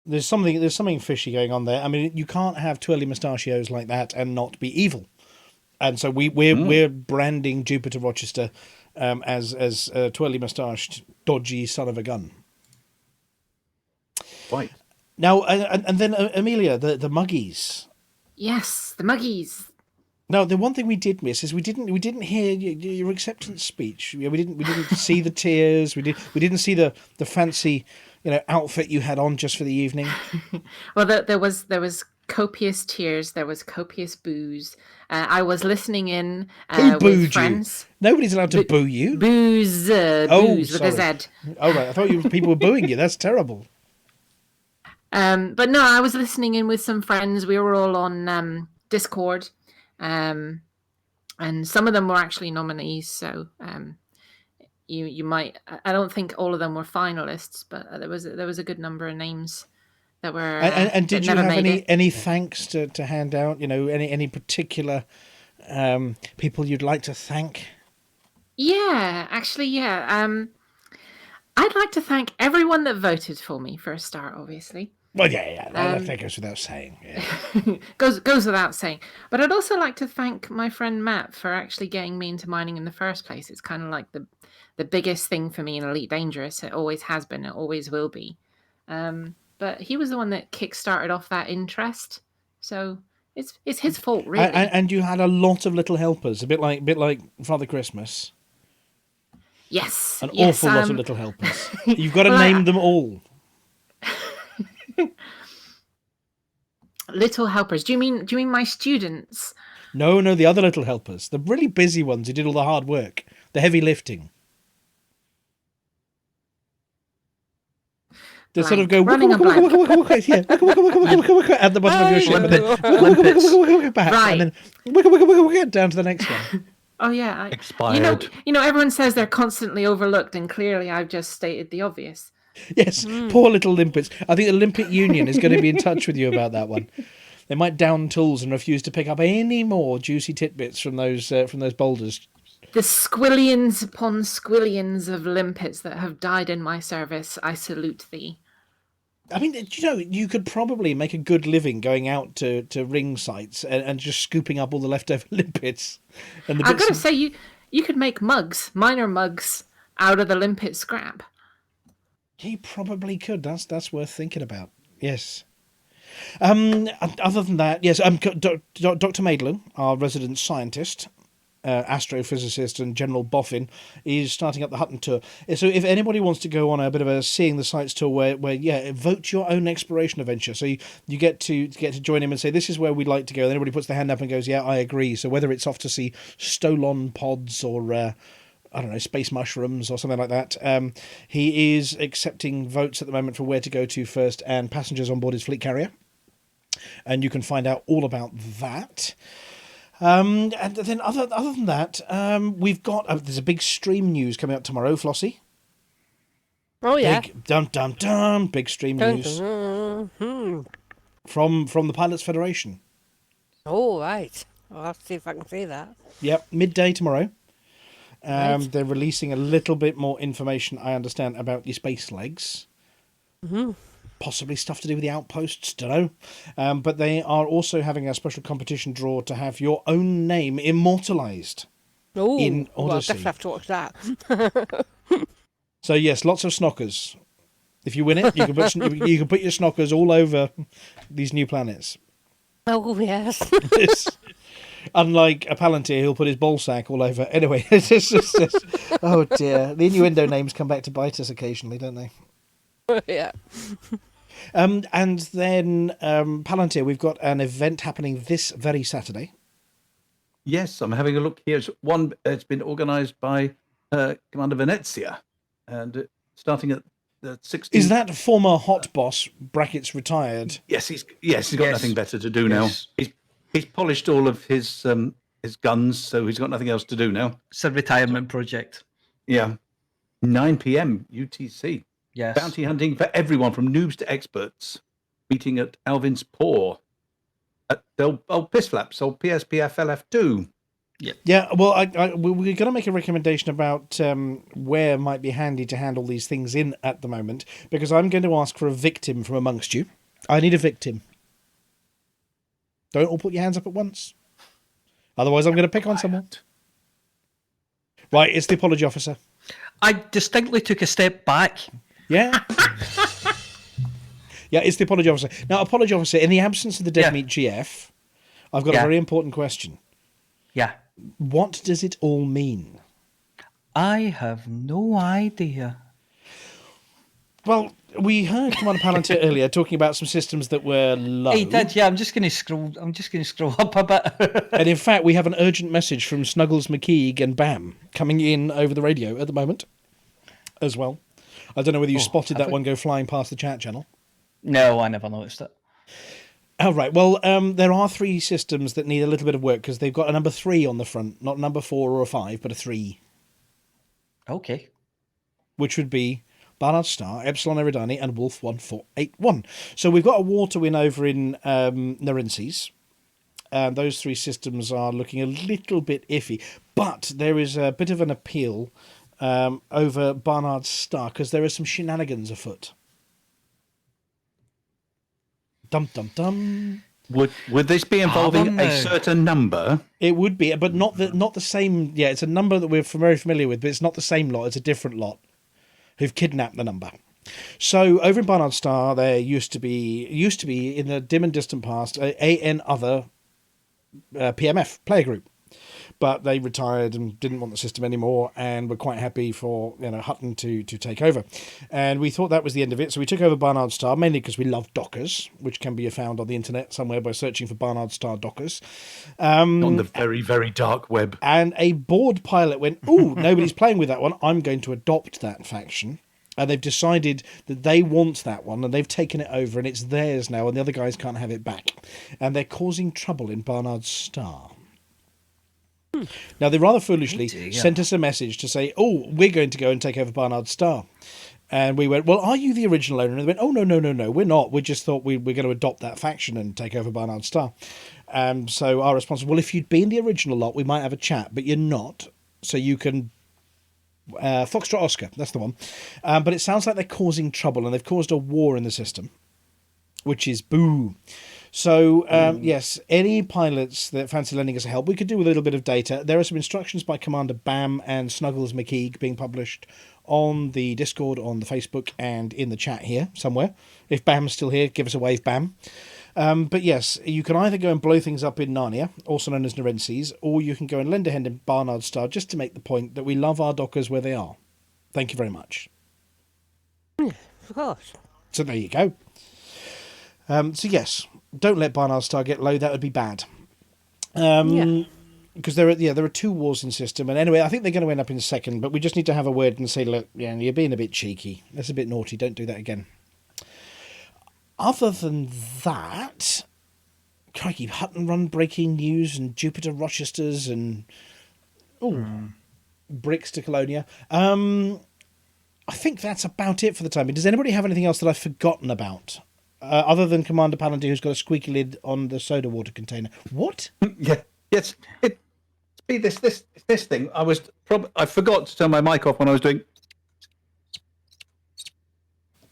There's something fishy going on there. I mean, you can't have twirly mustachios like that and not be evil. And so we're branding Jupiter Rochester as a twirly mustached, dodgy son of a gun. Right. Now, and then Aemilia, the muggies. Yes, the muggies. Now, the one thing we did miss is we didn't hear your acceptance speech. We didn't see the tears. We didn't see the fancy, outfit you had on just for the evening. Well, there was copious tears. There was copious boos. I was listening in Who booed with friends. You? Nobody's allowed to boo you. Booze with a Z. Oh right, I thought people were booing you. That's terrible. But no, I was listening in with some friends. We were all on Discord, and some of them were actually nominees. So you might. I don't think all of them were finalists, but there was a good number of names that were. And did you have any thanks to hand out? Any particular people you'd like to thank? Yeah, actually, yeah. I'd like to thank everyone that voted for me for a start, obviously. Well, yeah, that goes without saying. Yeah. goes without saying. But I'd also like to thank my friend Matt for actually getting me into mining in the first place. It's kind of like the biggest thing for me in Elite Dangerous. It always has been. It always will be. But he was the one that kick-started off that interest. So it's his fault, really. And you had a lot of little helpers, a bit like Father Christmas. Yes. An awful lot of little helpers. You've got to name them all. Little helpers. Do you mean my students? No, the other little helpers. The really busy ones who did all the hard work, the heavy lifting. They sort of go at the bottom of your ship, right, and then down to the next one. Oh yeah, expired. Everyone says they're constantly overlooked, and clearly I've just stated the obvious. Yes, poor little limpets. I think the Limpet Union is going to be in touch with you about that one. They might down tools and refuse to pick up any more juicy tidbits from those boulders. The squillions upon squillions of limpets that have died in my service, I salute thee. I mean, you could probably make a good living going out to ring sites and just scooping up all the leftover limpets. And I've got to say, you could make minor mugs, out of the limpet scrap. You probably could. That's worth thinking about. Yes. Other than that, yes. Dr. Maidlin, our resident scientist, astrophysicist and general boffin, is starting up the Hutton tour. So if anybody wants to go on a bit of a seeing the sights tour where vote your own exploration adventure. So you get to join him and say, this is where we'd like to go. And everybody puts their hand up and goes, yeah, I agree. So whether it's off to see Stolon pods or I don't know, space mushrooms or something like that. He is accepting votes at the moment for where to go to first and passengers on board his fleet carrier. And you can find out all about that. And then other than that, we've got there's a big stream news coming up tomorrow, Flossy. Oh yeah. Big dum big stream news from the Pilots Federation. Oh right. I'll have to see if I can see that. Yep, midday tomorrow. Right. They're releasing a little bit more information, I understand, about your space legs. Mm-hmm. Possibly stuff to do with the outposts, don't know. But they are also having a special competition draw to have your own name immortalised in Odyssey. Well, I'll definitely have to watch that. So yes, lots of snockers. If you win it, you can put your snockers all over these new planets. Oh yes. Unlike a Palantir, he'll put his ball sack all over. Anyway, it's just oh dear. The innuendo names come back to bite us occasionally, don't they? Yeah. And then Palantir, we've got an event happening this very Saturday. Yes, I'm having a look here. It's been organised by Commander Venezia, and starting at the 16th. Is that former hot boss brackets retired? Yes, he's got nothing better to do now. He's polished all of his guns, so he's got nothing else to do now. It's a retirement project. Yeah. 9 p.m. UTC. Yes. Bounty hunting for everyone from noobs to experts. Meeting at Alvin's Paw. At old Piss Flaps, old PSPF LF2. Yeah, well, we're going to make a recommendation about where might be handy to hand all these things in at the moment, because I'm going to ask for a victim from amongst you. I need a victim. Don't all put your hands up at once. Otherwise, I'm going to pick on someone. Right, it's the apology officer. I distinctly took a step back. Yeah. Yeah, it's the apology officer. Now, apology officer, in the absence of the Dead Meat GF, I've got a very important question. Yeah. What does it all mean? I have no idea. Well, we heard Commander Palantir earlier talking about some systems that were low. He did, yeah. I'm just going to scroll up a bit. And in fact, we have an urgent message from Snuggles McKeague and Bam coming in over the radio at the moment as well. I don't know whether you spotted that one go flying past the chat channel. No, I never noticed it. Oh, right. Well, there are 3 systems that need a little bit of work because they've got a number 3 on the front, not number 4 or a 5, but a 3. Okay. Which would be Barnard Star, Epsilon Eridani, and Wolf 1481. So we've got a war to win over in Narences. Those 3 systems are looking a little bit iffy, but there is a bit of an appeal over Barnard Star because there are some shenanigans afoot. Dum dum dum. Would this be involving a certain number? It would be, but not the same. Yeah, it's a number that we're very familiar with, but it's not the same lot. It's a different lot who've kidnapped the number. So over in Barnard Star, there used to be in the dim and distant past an other PMF player group, but they retired and didn't want the system anymore, and were quite happy for Hutton to take over. And we thought that was the end of it, so we took over Barnard Star mainly because we love Dockers, which can be found on the internet somewhere by searching for Barnard Star Dockers. On the very, very dark web. And a board pilot went, "Ooh, nobody's playing with that one. I'm going to adopt that faction." And they've decided that they want that one, and they've taken it over, and it's theirs now, and the other guys can't have it back. And they're causing trouble in Barnard Star. Now, they rather foolishly sent us a message to say, "Oh, we're going to go and take over Barnard Star." And we went, "Well, are you the original owner?" And they went, "Oh, no, we're not. We just thought we're going to adopt that faction and take over Barnard Star." So our response was, "Well, if you'd been the original lot, we might have a chat, but you're not. So you can Foxtrot Oscar, that's the one." But it sounds like they're causing trouble, and they've caused a war in the system, which is boo. So, yes, any pilots that fancy lending us help, we could do with a little bit of data. There are some instructions by Commander Bam and Snuggles McKeague being published on the Discord, on the Facebook, and in the chat here somewhere. If Bam's still here, give us a wave, Bam. But yes, you can either go and blow things up in Narnia, also known as Narences, or you can go and lend a hand in Barnard Star just to make the point that we love our Dockers where they are. Thank you very much. Of course. So there you go. So yes, don't let Barnard Star get low. That would be bad. Because there are 2 wars in system, and anyway, I think they're going to end up in second. But we just need to have a word and say, look, you're being a bit cheeky. That's a bit naughty. Don't do that again. Other than that, crikey, Hutton Run breaking news and Jupiter Rochesters and bricks to Colonia. I think that's about it for the time being. Does anybody have anything else that I've forgotten about? Other than Commander Palantir, who's got a squeaky lid on the soda water container. What? Yes. This thing. I forgot to turn my mic off when I was doing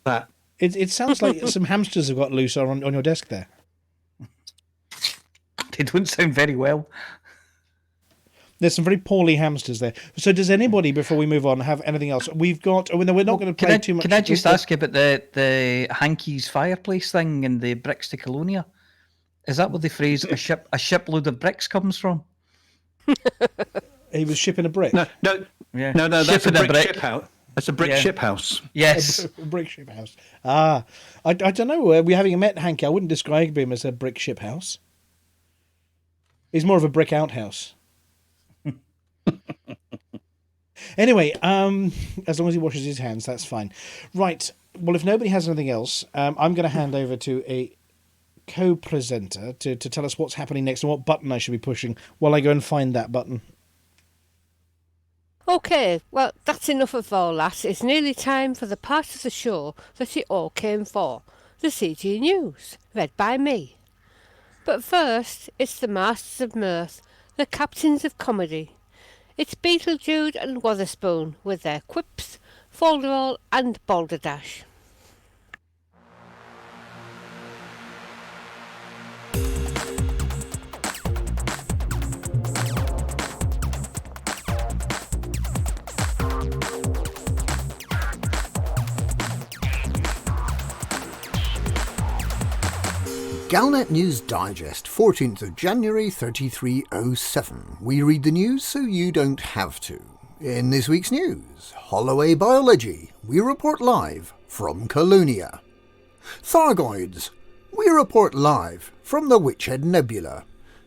that. It sounds like some hamsters have got loose on your desk there. They don't sound very well. There's some very poorly hamsters there. So does anybody, before we move on, have anything else? We've got... we're not going to play too much... Can I just ask you about the Hankey's fireplace thing and the bricks to Colonia? Is that where the phrase a shipload of bricks comes from? He was shipping a brick? No, that's a brick ship house. That's a brick ship house. Yes. A brick ship house. I don't know. We haven't met Hankey. I wouldn't describe him as a brick ship house. He's more of a brick outhouse. Anyway, as long as he washes his hands, that's fine. Right. Well, if nobody has anything else, I'm going to hand over to a co-presenter to tell us what's happening next and what button I should be pushing while I go and find that button. Okay, well, that's enough of all that. It's nearly time for the part of the show that it all came for, the CG News, read by me. But first, it's the Masters of Mirth, the captains of comedy. It's BeetleJude and Wotherspoon with their quips, folderol and balderdash. Galnet News Digest, 14th of January 3307. We read the news so you don't have to. In this week's news, Holloway Biology, we report live from Colonia. Thargoids, we report live from the Witchhead Nebula.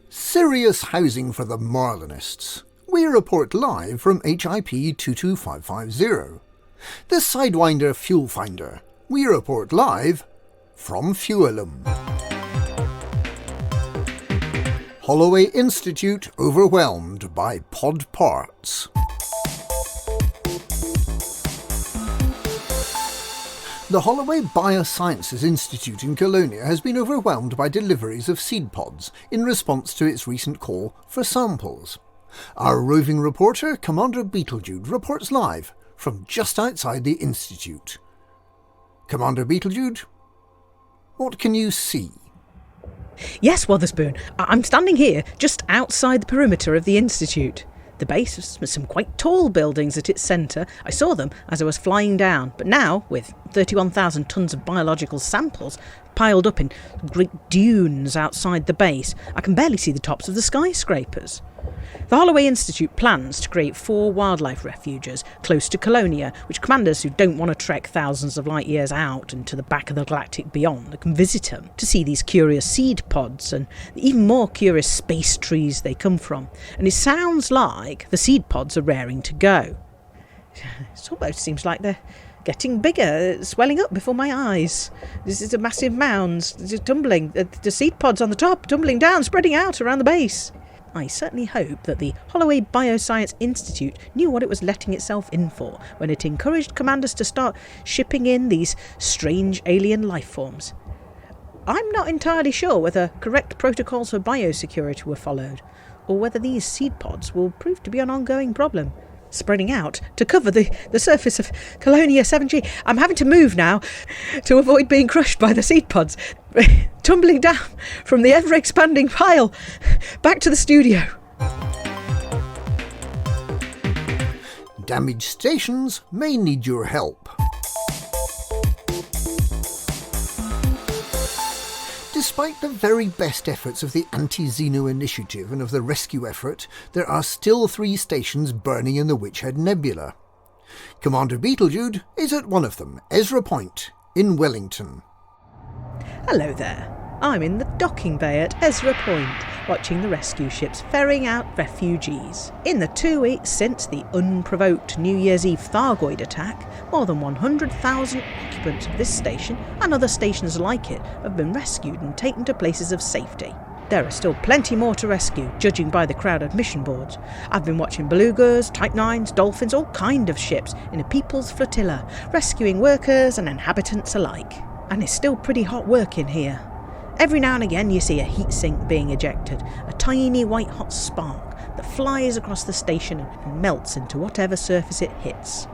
Serious housing for the Marlinists, we report live from HIP 22550. The Sidewinder Fuel Finder, we report live from Fuelum. Holloway Institute overwhelmed by pod parts. The Holloway Biosciences Institute in Colonia has been overwhelmed by deliveries of seed pods in response to its recent call for samples. Our roving reporter, Commander BeetleJude, reports live from just outside the Institute. Commander BeetleJude, what can you see? Yes, Wotherspoon. I'm standing here, just outside the perimeter of the Institute. The base has some quite tall buildings at its centre. I saw them as I was flying down, but now, with 31,000 tonnes of biological samples piled up in great dunes outside the base, I can barely see the tops of the skyscrapers. The Holloway Institute plans to create 4 wildlife refuges close to Colonia, which commanders who don't want to trek thousands of light years out into the back of the galactic beyond can visit them to see these curious seed pods and the even more curious space trees they come from. And it sounds like the seed pods are raring to go. It almost seems like they're getting bigger, swelling up before my eyes. This is a massive mounds, tumbling, the seed pods on the top, tumbling down, spreading out around the base. I certainly hope that the Holloway Bioscience Institute knew what it was letting itself in for when it encouraged commanders to start shipping in these strange alien life forms. I'm not entirely sure whether correct protocols for biosecurity were followed, or whether these seed pods will prove to be an ongoing problem. Spreading out to cover the surface of Colonia 7G. I'm having to move now to avoid being crushed by the seed pods, tumbling down from the ever-expanding pile back to the studio. Damaged stations may need your help. Despite the very best efforts of the Anti-Xeno Initiative and of the rescue effort, there are still 3 stations burning in the Witchhead Nebula. Commander BeetleJude is at one of them, Ezra Point, in Wellington. Hello there. I'm in the docking bay at Ezra Point, watching the rescue ships ferrying out refugees. In the 2 weeks since the unprovoked New Year's Eve Thargoid attack, more than 100,000 occupants of this station and other stations like it have been rescued and taken to places of safety. There are still plenty more to rescue, judging by the crowded mission boards. I've been watching belugas, Type 9s, dolphins, all kind of ships in a people's flotilla, rescuing workers and inhabitants alike. And it's still pretty hot work in here. Every now and again you see a heat sink being ejected, a tiny white hot spark that flies across the station and melts into whatever surface it hits.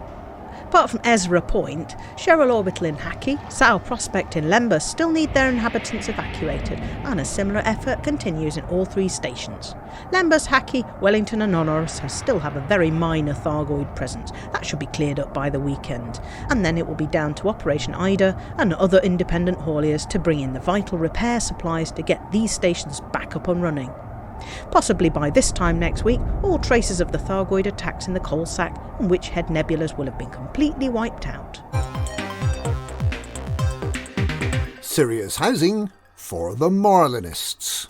Apart from Ezra Point, Hutton Orbital in Hackey, Sal Prospect in Lembus still need their inhabitants evacuated, and a similar effort continues in all 3 stations. Lembus, Hackey, Wellington and Honoris still have a very minor Thargoid presence. That should be cleared up by the weekend, and then it will be down to Operation Ida and other independent hauliers to bring in the vital repair supplies to get these stations back up and running. Possibly by this time next week, all traces of the Thargoid attacks in the coal sack and Witchhead nebulas will have been completely wiped out. Serious housing for the Marlinists.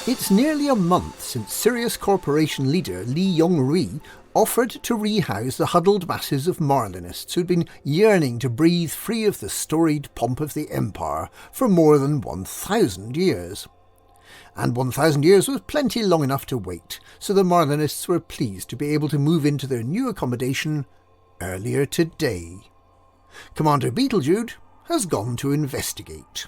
It's nearly a month since Sirius Corporation leader Lee Yong-ri offered to rehouse the huddled masses of Marlinists who'd been yearning to breathe free of the storied pomp of the Empire for more than 1,000 years. And 1,000 years was plenty long enough to wait, so the Marlinists were pleased to be able to move into their new accommodation earlier today. Commander BeetleJude has gone to investigate.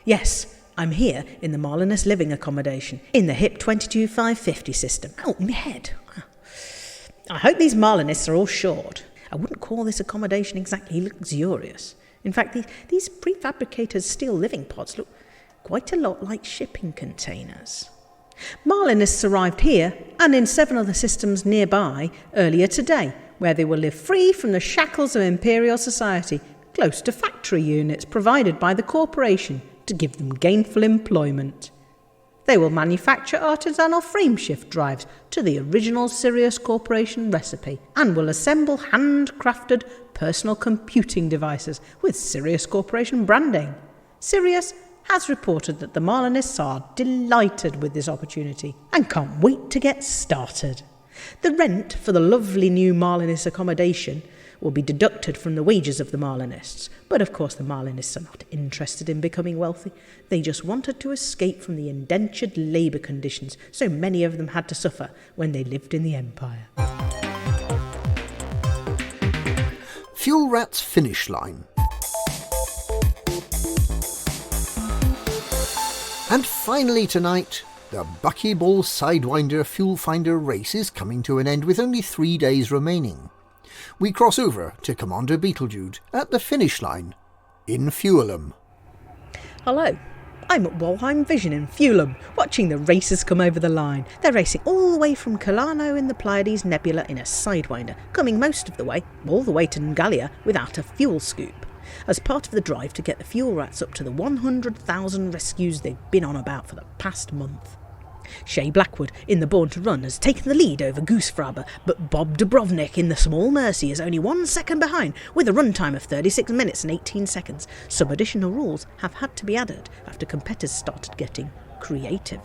Yes, I'm here in the Marlinus living accommodation, in the HIP 22550 system. Oh, my head. I hope these Marlinists are all short. I wouldn't call this accommodation exactly luxurious. In fact, these prefabricated steel living pods look quite a lot like shipping containers. Marlinists arrived here and in 7 other systems nearby earlier today, where they will live free from the shackles of imperial society, close to factory units provided by the corporation to give them gainful employment. They will manufacture artisanal frameshift drives to the original Sirius Corporation recipe and will assemble handcrafted personal computing devices with Sirius Corporation branding. Sirius has reported that the Marlinists are delighted with this opportunity and can't wait to get started. The rent for the lovely new Marlinist accommodation will be deducted from the wages of the Marlinists. But of course the Marlinists are not interested in becoming wealthy. They just wanted to escape from the indentured labour conditions so many of them had to suffer when they lived in the Empire. Fuel Rat's finish line. And finally tonight, the Buckyball Sidewinder Fuel Finder race is coming to an end with only 3 days remaining. We cross over to Commander BeetleJude at the finish line in Fulham. Hello, I'm at Walheim Vision in Fulham, watching the racers come over the line. They're racing all the way from Colano in the Pleiades Nebula in a Sidewinder, coming most of the way, all the way to Ngalia without a fuel scoop, as part of the drive to get the fuel rats up to the 100,000 rescues they've been on about for the past month. Shay Blackwood in the Born to Run has taken the lead over Goosefrabber, but Bob Dubrovnik in the Small Mercy is only 1 second behind, with a runtime of 36 minutes and 18 seconds. Some additional rules have had to be added after competitors started getting creative.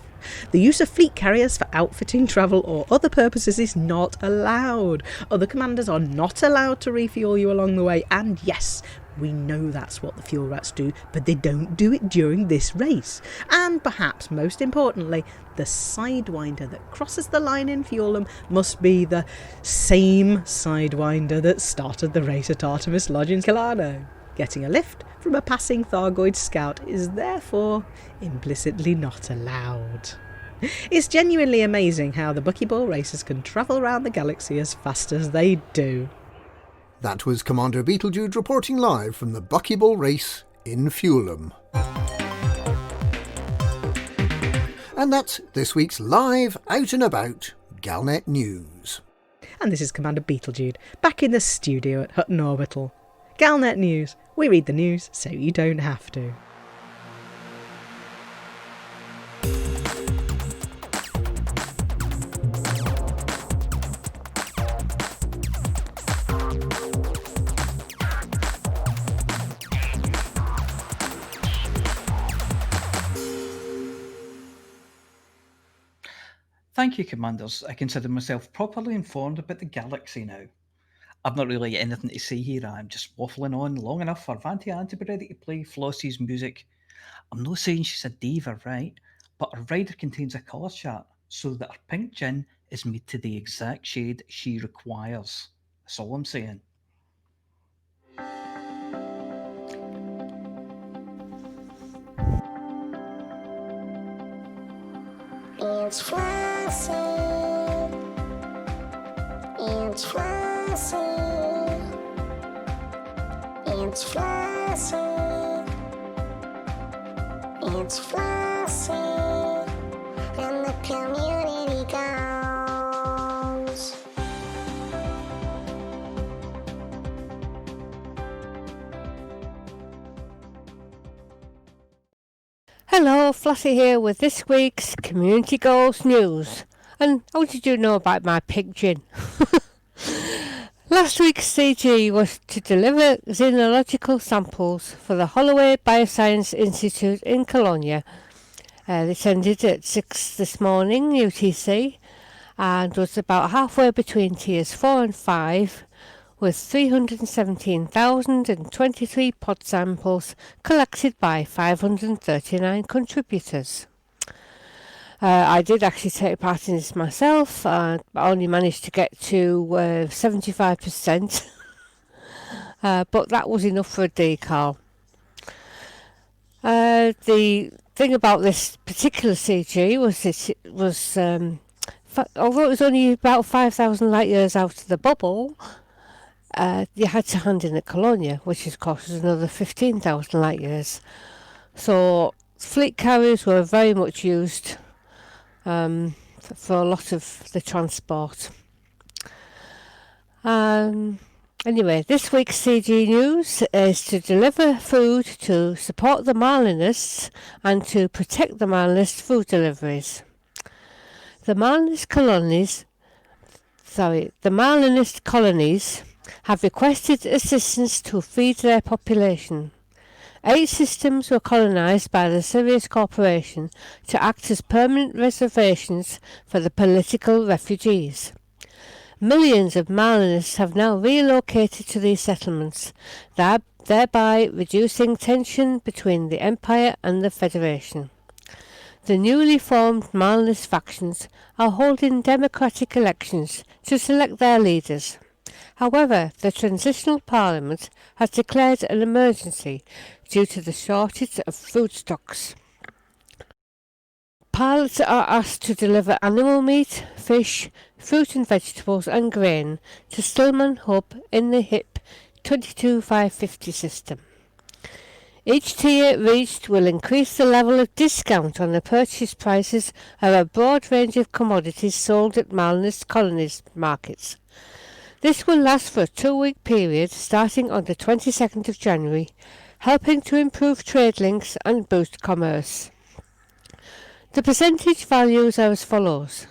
The use of fleet carriers for outfitting, travel or other purposes is not allowed. Other commanders are not allowed to refuel you along the way, and yes, we know that's what the fuel rats do, but they don't do it during this race. And perhaps most importantly, the Sidewinder that crosses the line in Fulham must be the same Sidewinder that started the race at Artemis Lodge in Killarney. Getting a lift from a passing Thargoid scout is therefore implicitly not allowed. It's genuinely amazing how the Buckyball racers can travel around the galaxy as fast as they do. That was Commander BeetleJude reporting live from the Buckyball race in Fulham. And that's this week's live Out and About Galnet News. And this is Commander BeetleJude, back in the studio at Hutton Orbital. Galnet News. We read the news so you don't have to. Thank you, Commanders. I consider myself properly informed about the galaxy now. I've not really got anything to say here. I'm just waffling on long enough for Vantian to be ready to play Flossy's music. I'm not saying she's a diva, right? But her rider contains a colour chart so that her pink gin is made to the exact shade she requires. That's all I'm saying. It's Flossy. It's Flossy. It's Flossy. It's Flossy. And the community goes. Hello, Flossy here with this week's Community Goals News. And how did you know about my pig gin? Last week's CG was to deliver xenological samples for the Holloway Bioscience Institute in Colonia. This ended at 6 this morning, UTC, and was about halfway between tiers 4 and 5, with 317,023 pod samples collected by 539 contributors. I did actually take part in this myself. I only managed to get to 75%, but that was enough for a decal. The thing about this particular CG was although it was only about 5,000 light years out of the bubble, you had to hand in at Colonia, which of course is another 15,000 light years. So fleet carriers were very much used for a lot of the transport. Anyway, this week's CG news is to deliver food to support the Marlinists and to protect the Marlinist food deliveries. The Marlinist colonies have requested assistance to feed their population. 8 systems were colonised by the Sirius Corporation to act as permanent reservations for the political refugees. Millions of Marlinists have now relocated to these settlements, thereby reducing tension between the Empire and the Federation. The newly formed Marlinist factions are holding democratic elections to select their leaders. However, the Transitional Parliament has declared an emergency due to the shortage of food stocks. Pilots are asked to deliver animal meat, fish, fruit and vegetables and grain to Stillman Hub in the HIP 22550 system. Each tier reached will increase the level of discount on the purchase prices of a broad range of commodities sold at Marlinist colonies markets. This will last for a 2-week period starting on the 22nd of January, helping to improve trade links and boost commerce. The percentage values are as follows.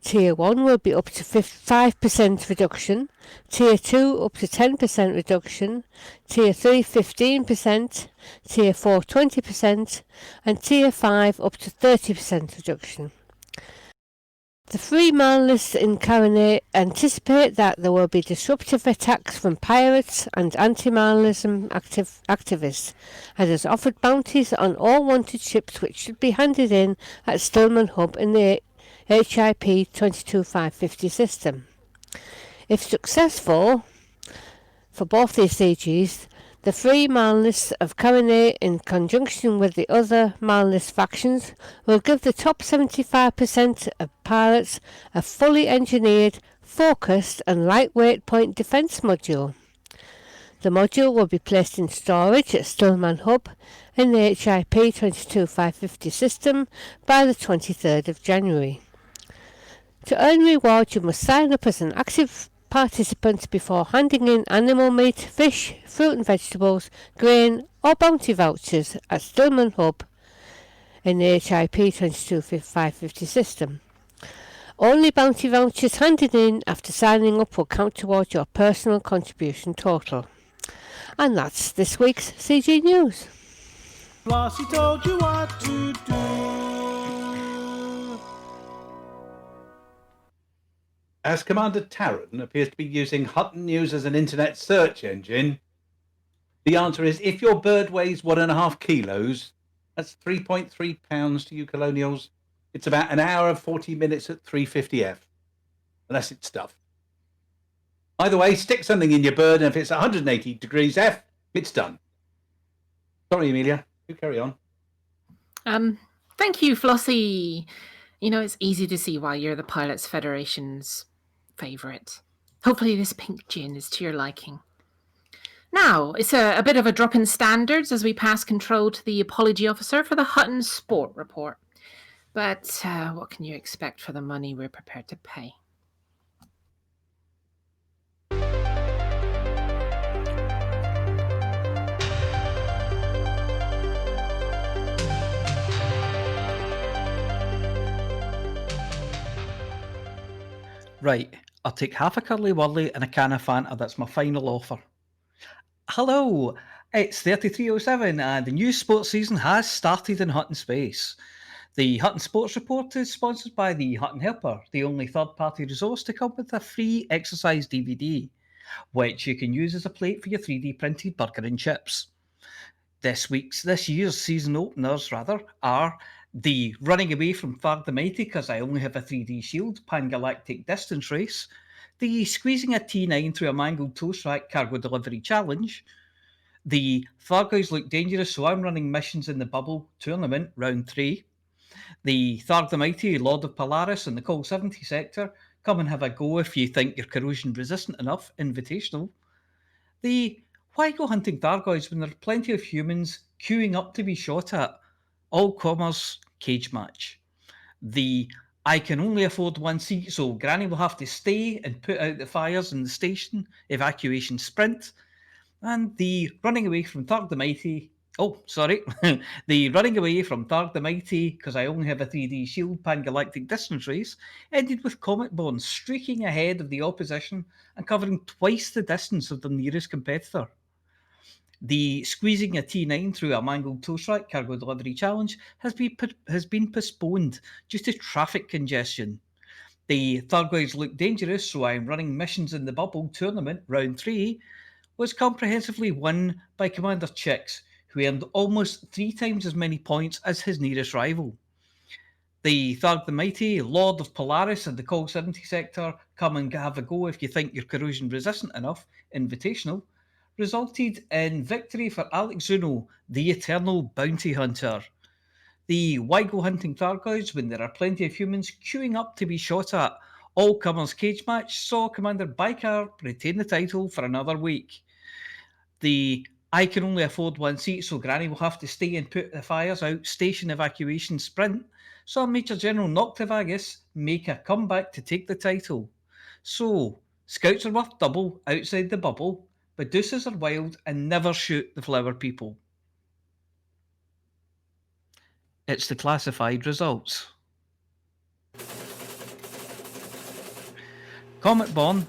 Tier 1 will be up to 5% reduction, Tier 2 up to 10% reduction, Tier 3 15%, Tier 4 20%, and Tier 5 up to 30% reduction. The Free Marlinists in Carinae anticipate that there will be disruptive attacks from pirates and anti-Marlinism activists, and has offered bounties on all wanted ships which should be handed in at Stillman Hub in the HIP 22550 system. If successful, for both these CGs, the Free Marlinists of Carinae, in conjunction with the other Marlinist factions, will give the top 75% of pilots a fully engineered, focused and lightweight point defence module. The module will be placed in storage at Stillman Hub in the HIP 22550 system by the 23rd of January. To earn reward, you must sign up as an active participant before handing in animal meat, fish, fruit and vegetables, grain or bounty vouchers at Stillman Hub in the HIP 22550 system. Only bounty vouchers handed in after signing up will count towards your personal contribution total. And that's this week's CG News. Flossy told you what to do. As Commander Taran appears to be using Hutton News as an internet search engine, the answer is if your bird weighs 1.5 kilos, that's 3.3 pounds to you colonials. It's about an hour and 40 minutes at 350F, unless it's stuffed. Either way, stick something in your bird, and if it's 180 degrees F, it's done. Sorry, Aemilia, you carry on. Thank you, Flossy. You know, it's easy to see why you're the Pilots Federation's favourite. Hopefully this pink gin is to your liking. Now, it's a bit of a drop in standards as we pass control to the apology officer for the Hutton Sport report. But what can you expect for the money we're prepared to pay? Right, I'll take half a curly wurly and a can of Fanta. That's my final offer. Hello, it's 3307 and the new sports season has started in Hutton Space. The Hutton Sports Report is sponsored by the Hutton Helper, the only third-party resource to come with a free exercise DVD, which you can use as a plate for your 3D printed burger and chips. This year's season openers, are the Running Away from Far the Mighty because I only have a 3D shield Pan-Galactic Distance Race, the Squeezing a T9 through a Mangled Toast Rack Cargo Delivery Challenge, The Thargoids look dangerous, so I'm running missions in the bubble tournament, round 3. The Tharg the Mighty, Lord of Polaris, and the Col 70 sector, come and have a go if you think you're corrosion resistant enough, invitational. The Why Go Hunting Thargoids when there are plenty of humans queuing up to be shot at, all comers cage match. The I can only afford one seat, so Granny will have to stay and put out the fires in the station evacuation sprint. And the running away from Tharg the Mighty. Oh, sorry. The running away from Tharg the Mighty, because I only have a 3D shield pangalactic distance race, ended with Cometborn streaking ahead of the opposition and covering twice the distance of the nearest competitor. The squeezing a T9 through a mangled tow track cargo delivery challenge has been postponed due to traffic congestion. The Thargoids look dangerous, so I'm running missions in the bubble tournament, round 3, was comprehensively won by Commander Chicks, who earned almost 3 times as many points as his nearest rival. The Tharg the Mighty, Lord of Polaris, and the Col 70 sector, come and have a go if you think you're corrosion resistant enough, invitational, resulted in victory for Alex Zuno, the eternal bounty hunter. The Why Go Hunting Thargoids when there are plenty of humans queuing up to be shot at, all comers cage match saw Commander Bicarb retain the title for another week. The I can only afford one seat, so Granny will have to stay and put the fires out station evacuation sprint saw Major General Noctivagus make a comeback to take the title. So, scouts are worth double outside the bubble, Medusa's are wild and never shoot the flower people. It's the classified results. Cometborn,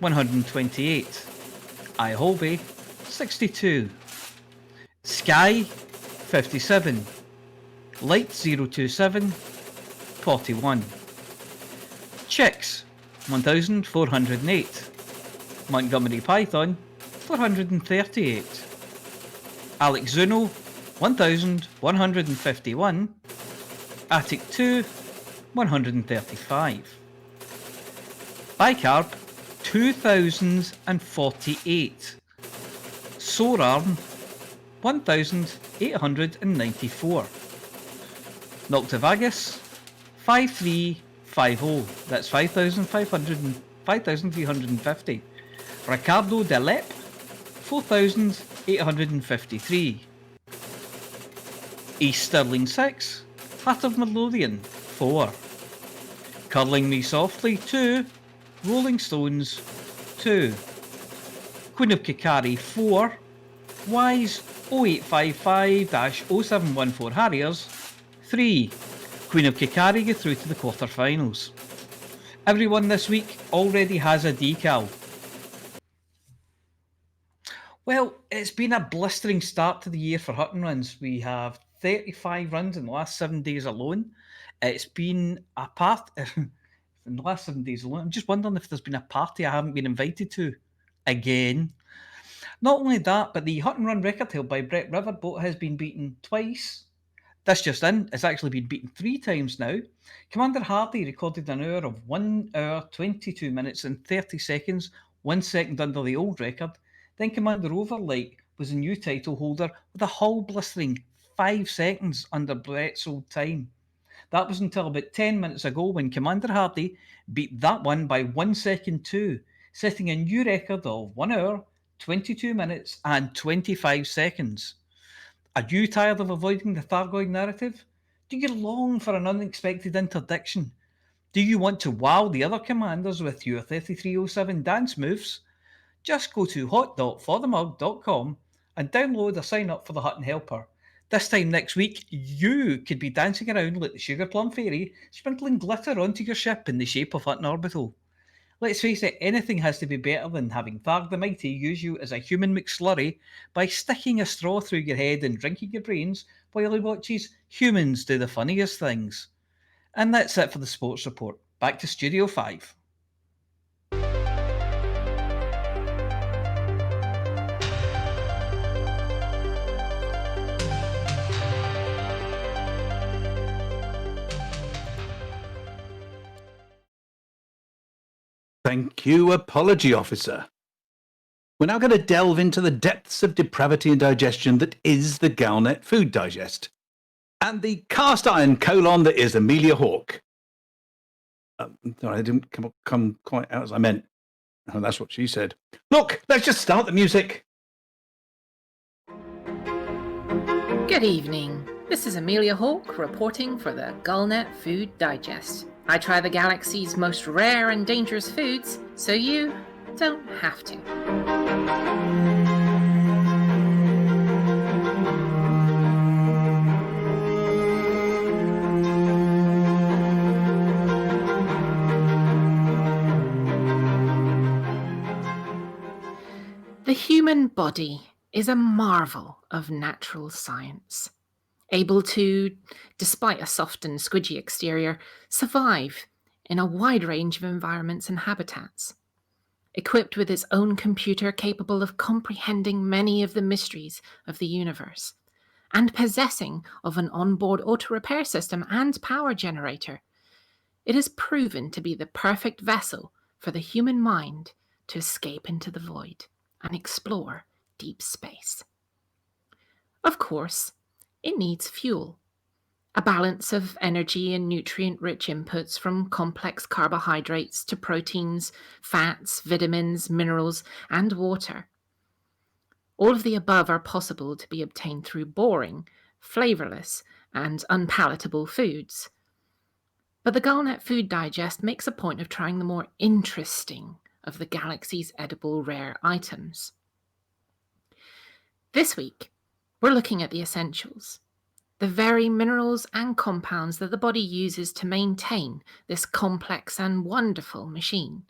128. Iholbe, 62. Sky, 57. Light 027, 41. Chicks, 1408. Montgomery Python, 438. Alex Zuno, 1151. Attic 2, 135. Bicarb, 2048. Sorarm, 1894. Noctivagus, 5350. That's 5350. Ricardo Delep, 4853. East Stirling 6. Hat of Melodian, 4. Curling Me Softly, 2. Rolling Stones, 2. Queen of Kikari, 4. Wise 0855-0714 Harriers, 3. Queen of Kikari get through to the quarterfinals. Everyone this week already has a decal. Well, it's been a blistering start to the year for Hutton runs. We have 35 runs in the last 7 days alone. It's been a part in the last 7 days alone. I'm just wondering if there's been a party I haven't been invited to again. Not only that, but the Hutton Run Record held by Brett Riverboat has been beaten twice. This just in, it's actually been beaten 3 times now. Commander Hardy recorded an hour of 1 hour, 22 minutes and 30 seconds, 1 second under the old record. Then Commander Overlight was a new title holder with a whole blistering 5 seconds under Brett's old time. That was until about 10 minutes ago when Commander Hardy beat that one by 1 second too, setting a new record of 1 hour, 22 minutes and 25 seconds. Are you tired of avoiding the Thargoid narrative? Do you long for an unexpected interdiction? Do you want to wow the other commanders with your 3307 dance moves? Just go to hot.forthemug.com and download or sign up for the Hutton Helper. This time next week, you could be dancing around like the Sugar Plum Fairy, sprinkling glitter onto your ship in the shape of Hutton Orbital. Let's face it, anything has to be better than having Tharg the Mighty use you as a human McSlurry by sticking a straw through your head and drinking your brains while he watches humans do the funniest things. And that's it for the Sports Report. Back to Studio 5. Thank you, Apology Officer. We're now going to delve into the depths of depravity and digestion that is the Galnet Food Digest, and the cast iron colon that is Aemilia Hawke. Sorry, I didn't come quite out as I meant. Oh, that's what she said. Look, let's just start the music. Good evening. This is Aemilia Hawke reporting for the Galnet Food Digest. I try the galaxy's most rare and dangerous foods, so you don't have to. The human body is a marvel of natural science, able to, despite a soft and squidgy exterior, survive in a wide range of environments and habitats. Equipped with its own computer capable of comprehending many of the mysteries of the universe, and possessing of an onboard auto-repair system and power generator, it is proven to be the perfect vessel for the human mind to escape into the void and explore deep space. Of course, it needs fuel, a balance of energy and nutrient-rich inputs from complex carbohydrates to proteins, fats, vitamins, minerals, and water. All of the above are possible to be obtained through boring, flavourless, and unpalatable foods. But the Galnet Food Digest makes a point of trying the more interesting of the galaxy's edible rare items. This week, we're looking at the essentials, the very minerals and compounds that the body uses to maintain this complex and wonderful machine.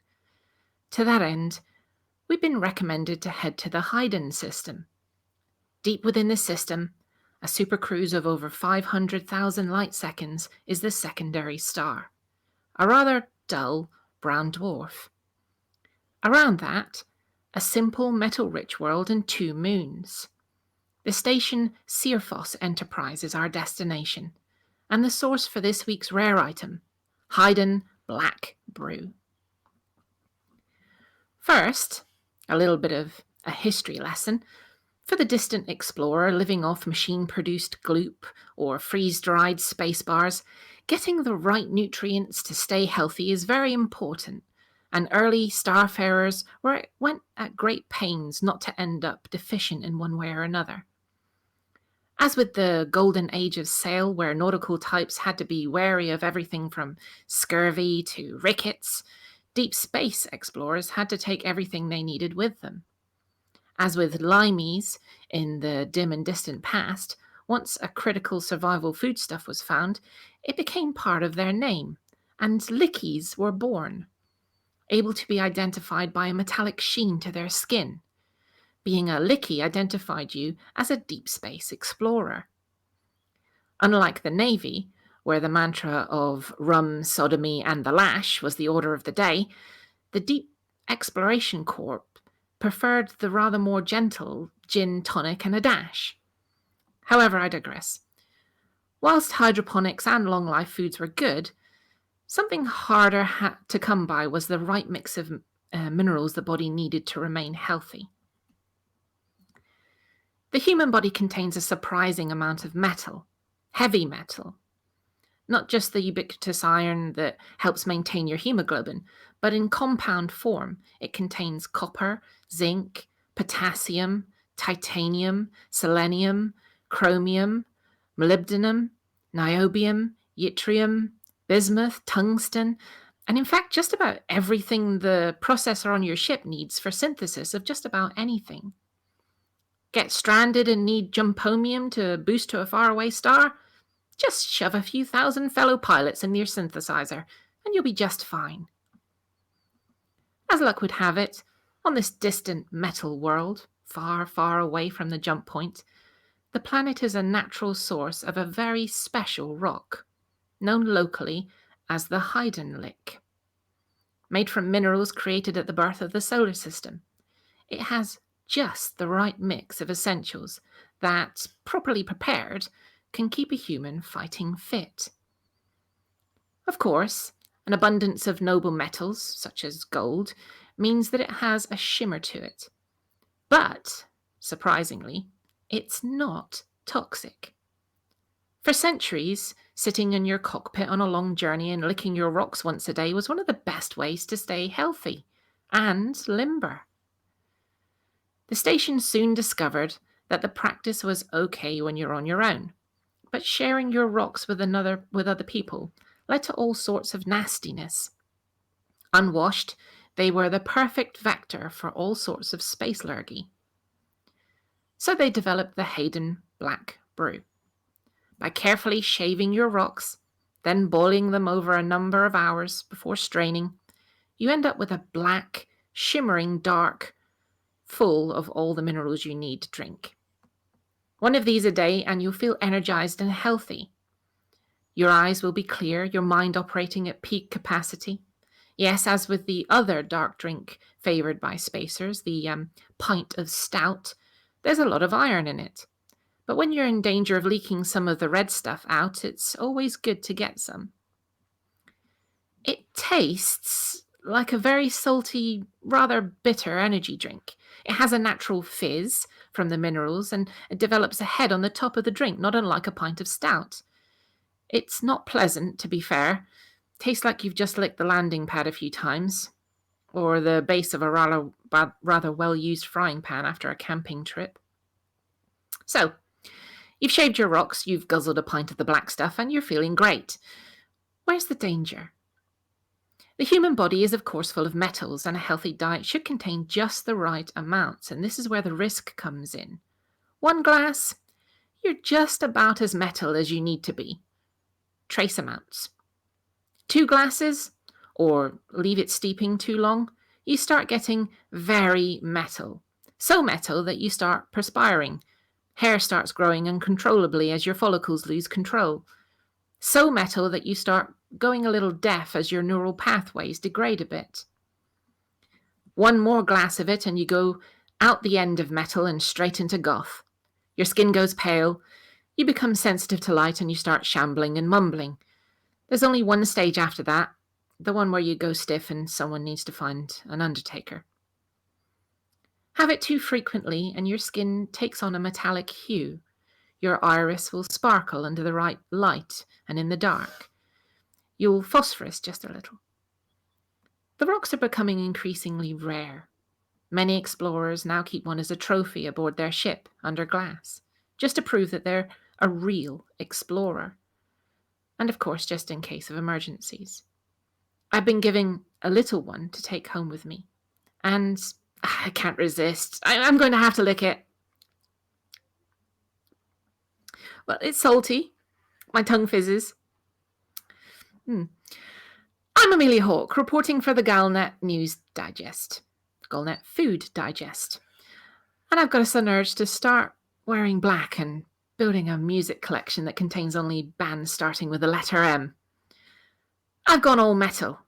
To that end, we've been recommended to head to the Haiden system. Deep within the system, a supercruise of over 500,000 light seconds is the secondary star, a rather dull brown dwarf. Around that, a simple metal-rich world and 2 moons. The station Searfoss Enterprise is our destination, and the source for this week's rare item, Haiden Black Brew. First, a little bit of a history lesson. For the distant explorer living off machine-produced gloop or freeze-dried space bars, getting the right nutrients to stay healthy is very important, and early starfarers went at great pains not to end up deficient in one way or another. As with the golden age of sail, where nautical types had to be wary of everything from scurvy to rickets, deep space explorers had to take everything they needed with them. As with limeys in the dim and distant past, once a critical survival foodstuff was found, it became part of their name, and lickies were born, able to be identified by a metallic sheen to their skin. Being a licky identified you as a deep space explorer. Unlike the Navy, where the mantra of rum, sodomy, and the lash was the order of the day, the Deep Exploration Corps preferred the rather more gentle gin, tonic, and a dash. However, I digress. Whilst hydroponics and long-life foods were good, something harder to come by was the right mix of minerals the body needed to remain healthy. The human body contains a surprising amount of metal, heavy metal. Not just the ubiquitous iron that helps maintain your hemoglobin, but in compound form, it contains copper, zinc, potassium, titanium, selenium, chromium, molybdenum, niobium, yttrium, bismuth, tungsten, and in fact just about everything the processor on your ship needs for synthesis of just about anything. Get stranded and need jumpomium to boost to a faraway star? Just shove a few thousand fellow pilots in your synthesizer, and you'll be just fine. As luck would have it, on this distant metal world, far, far away from the jump point, the planet is a natural source of a very special rock, known locally as the Haiden Lick. Made from minerals created at the birth of the solar system, it has just the right mix of essentials that, properly prepared, can keep a human fighting fit. Of course, an abundance of noble metals, such as gold, means that it has a shimmer to it. But, surprisingly, it's not toxic. For centuries, sitting in your cockpit on a long journey and licking your rocks once a day was one of the best ways to stay healthy and limber. The station soon discovered that the practice was okay when you're on your own, but sharing your rocks with other people led to all sorts of nastiness. Unwashed, they were the perfect vector for all sorts of space lurgy. So they developed the Haiden Black Brew. By carefully shaving your rocks, then boiling them over a number of hours before straining, you end up with a black, shimmering dark, full of all the minerals you need to drink. One of these a day and you'll feel energized and healthy. Your eyes will be clear, your mind operating at peak capacity. Yes, as with the other dark drink favoured by spacers, the pint of stout, there's a lot of iron in it. But when you're in danger of leaking some of the red stuff out, it's always good to get some. It tastes like a very salty, rather bitter energy drink. It has a natural fizz from the minerals and it develops a head on the top of the drink, not unlike a pint of stout. It's not pleasant, to be fair. Tastes like you've just licked the landing pad a few times, or the base of a rather well-used frying pan after a camping trip. So, you've shaved your rocks, you've guzzled a pint of the black stuff, and you're feeling great. Where's the danger? The human body is, of course, full of metals, and a healthy diet should contain just the right amounts, and this is where the risk comes in. One glass, you're just about as metal as you need to be. Trace amounts. 2 glasses, or leave it steeping too long, you start getting very metal. So metal that you start perspiring. Hair starts growing uncontrollably as your follicles lose control. So metal that you start going a little deaf as your neural pathways degrade a bit. One more glass of it and you go out the end of metal and straight into goth. Your skin goes pale, you become sensitive to light and you start shambling and mumbling. There's only one stage after that, the one where you go stiff and someone needs to find an undertaker. Have it too frequently and your skin takes on a metallic hue. Your iris will sparkle under the right light and in the dark. You'll phosphorus just a little. The rocks are becoming increasingly rare. Many explorers now keep one as a trophy aboard their ship under glass, just to prove that they're a real explorer. And of course, just in case of emergencies. I've been given a little one to take home with me, and I can't resist. I'm going to have to lick it. Well, it's salty. My tongue fizzes. I'm Aemilia Hawke, reporting for the Galnet News Digest. Galnet Food Digest. And I've got a sudden urge to start wearing black and building a music collection that contains only bands starting with the letter M. I've gone all metal,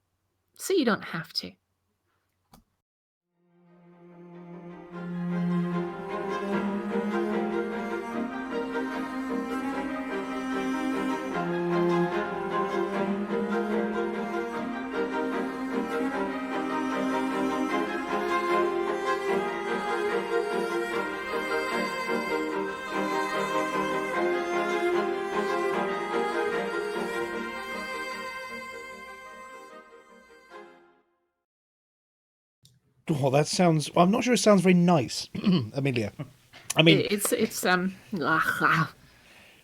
so you don't have to. Oh, that sounds... I'm not sure it sounds very nice, Aemilia. I mean... It's I mean,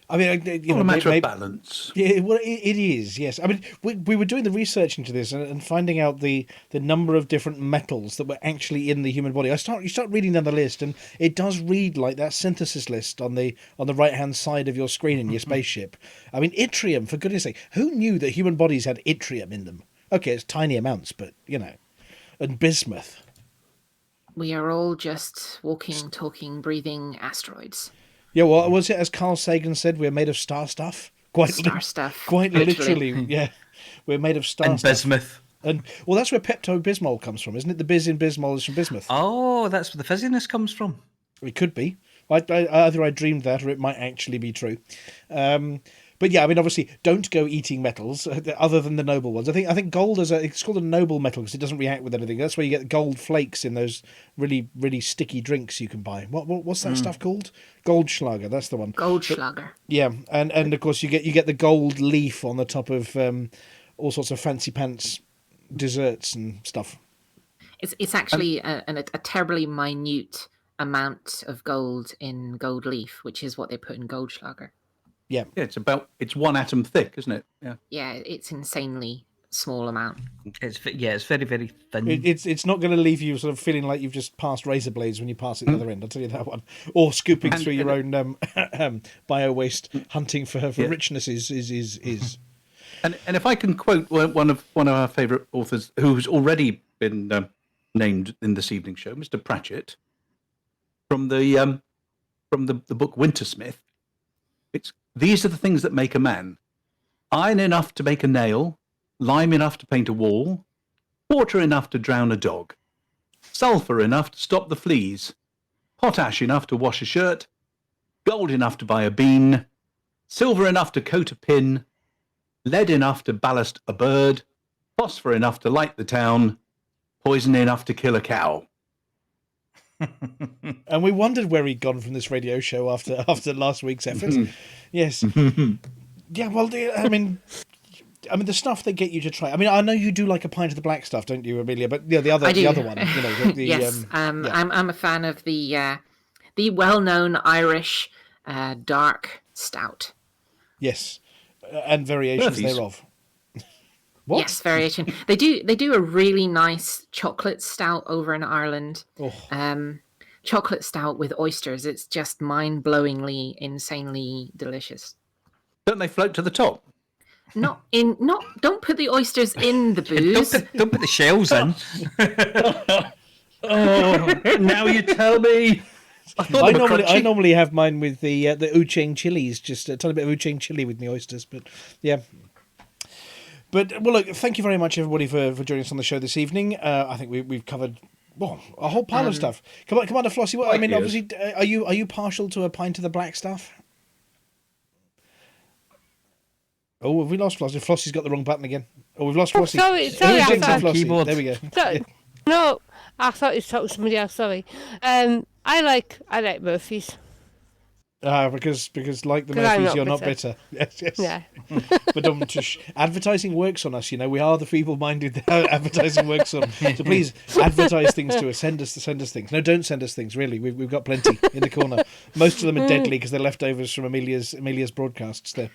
a matter of balance. Yeah, well, it is, yes. I mean, we were doing the research into this and finding out the number of different metals that were actually in the human body. You start reading down the list, and it does read like that synthesis list on the right-hand side of your screen in your spaceship. I mean, yttrium, for goodness sake. Who knew that human bodies had yttrium in them? Okay, it's tiny amounts, but, and bismuth. We are all just walking, talking, breathing asteroids. Yeah, well, was it as Carl Sagan said, we're made of star stuff? Stuff. Quite literally, yeah. We're made of star and stuff. bismuth. And well, that's where Pepto-Bismol comes from, isn't it? The biz in Bismol is from bismuth. Oh, that's where the fizziness comes from. It could be. Either I dreamed that or it might actually be true. But yeah, I mean, obviously, don't go eating metals other than the noble ones. I think gold it's called a noble metal because it doesn't react with anything. That's where you get gold flakes in those really, really sticky drinks you can buy. What's that stuff called? Goldschlager. That's the one. Goldschlager. Yeah, and of course you get the gold leaf on the top of all sorts of fancy pants desserts and stuff. It's actually a terribly minute amount of gold in gold leaf, which is what they put in Goldschlager. Yeah, it's 1 atom thick, isn't it? Yeah. Yeah, it's insanely small amount. It's very, very thin. It's not going to leave you sort of feeling like you've just passed razor blades when you pass it the other end. I'll tell you that one. Or scooping through your own bio waste, hunting for richness is. And if I can quote one of our favourite authors who's already been named in this evening's show, Mr. Pratchett, from the book Wintersmith, these are the things that make a man: iron enough to make a nail, lime enough to paint a wall, water enough to drown a dog, sulphur enough to stop the fleas, potash enough to wash a shirt, gold enough to buy a bean, silver enough to coat a pin, lead enough to ballast a bird, phosphor enough to light the town, poison enough to kill a cow. And we wondered where he'd gone from this radio show after last week's effort. Yes. Yeah, well, I mean, the stuff they get you to try. I mean, I know you do like a pint of the black stuff, don't you, Aemilia? But the other one, yes. I'm a fan of the well-known Irish dark stout. Yes, and variations thereof. What? Yes, variation. They do a really nice chocolate stout over in Ireland. Oh. Chocolate stout with oysters. It's just mind-blowingly, insanely delicious. Don't they float to the top? Don't put the oysters in the booze. Don't put the shells in. Oh, now you tell me. I normally have mine with the Ucheng chilies, just a tiny bit of Ucheng chili with the oysters, but yeah. But, well, look, thank you very much, everybody, for joining us on the show this evening. I think we've covered a whole pile of stuff. Commander Flossy, obviously, are you partial to a pint of the black stuff? Oh, have we lost Flossy? Flossy's got the wrong button again. Oh, we've lost Flossy. Sorry, Flossy. There we go. Sorry. No, I thought you talked to somebody else, sorry. I like Murphy's. Because like the Murphys, you're not bitter. Yes. Yeah. But advertising works on us, we are the feeble-minded that advertising works on. So please advertise things to us. Send us things. No, don't send us things. Really, we've got plenty in the corner. Most of them are deadly because they're leftovers from Emilia's broadcasts there.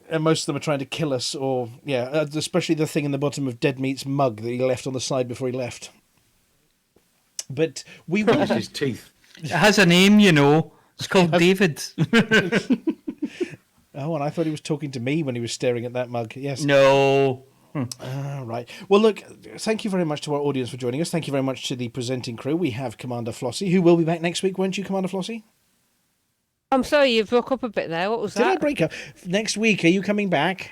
And most of them are trying to kill us, or especially the thing in the bottom of Dead Meat's mug that he left on the side before he left. But we will his teeth. It has a name, It's called David. Oh, and I thought he was talking to me when he was staring at that mug. Yes. No. Right. Well, look, thank you very much to our audience for joining us. Thank you very much to the presenting crew. We have Commander Flossy, who will be back next week, won't you, Commander Flossy? I'm sorry, you broke up a bit there. What was that? Did I break up? Next week, are you coming back?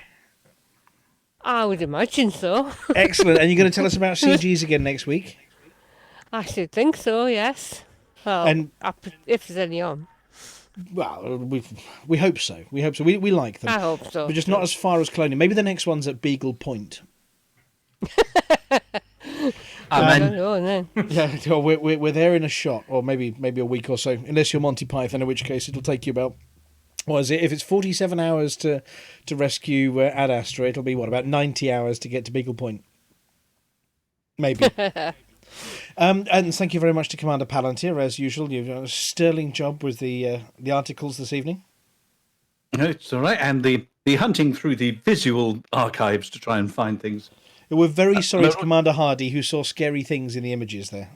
I would imagine so. Excellent. And you're going to tell us about CGs again next week? I should think so, yes. Well, if there's any on. Well, we hope so. We hope so. We like them. I hope so. But just not as far as cloning. Maybe the next one's at Beagle Point. I don't know then. Yeah, we're there in a shot, or maybe a week or so, unless you're Monty Python, in which case it'll take you about. What is it? If it's 47 hours to rescue Ad Astra, it'll be about 90 hours to get to Beagle Point. Maybe. And thank you very much to Commander Palantir, as usual. You've done a sterling job with the articles this evening. No, it's all right. And the hunting through the visual archives to try and find things. We're very sorry to Commander Hardy, who saw scary things in the images there.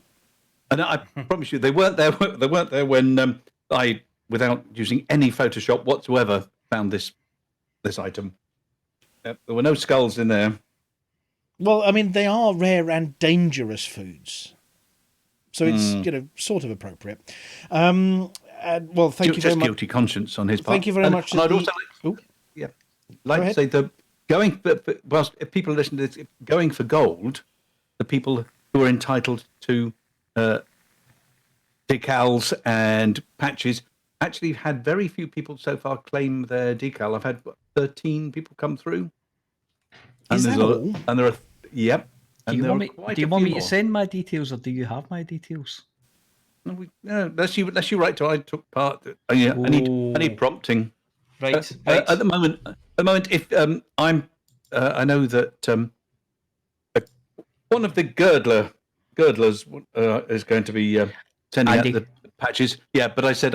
And I promise you, they weren't there. They weren't there when I, without using any Photoshop whatsoever, found this item. There were no skulls in there. Well, I mean, they are rare and dangerous foods, so it's sort of appropriate. Well, thank you very much. Just guilty conscience on his part. Thank you very much. I'd also like to say that whilst if people listen to this, going for gold, the people who are entitled to decals and patches actually had very few people so far claim their decal. I've had 13 people come through. Is that all? And there are, yep. Do you want me to send my details, or do you have my details? No, unless you write to I took part. I need prompting. Right. At the moment, if I know that one of the girdlers is going to be sending Andy. out the patches. Yeah, but I said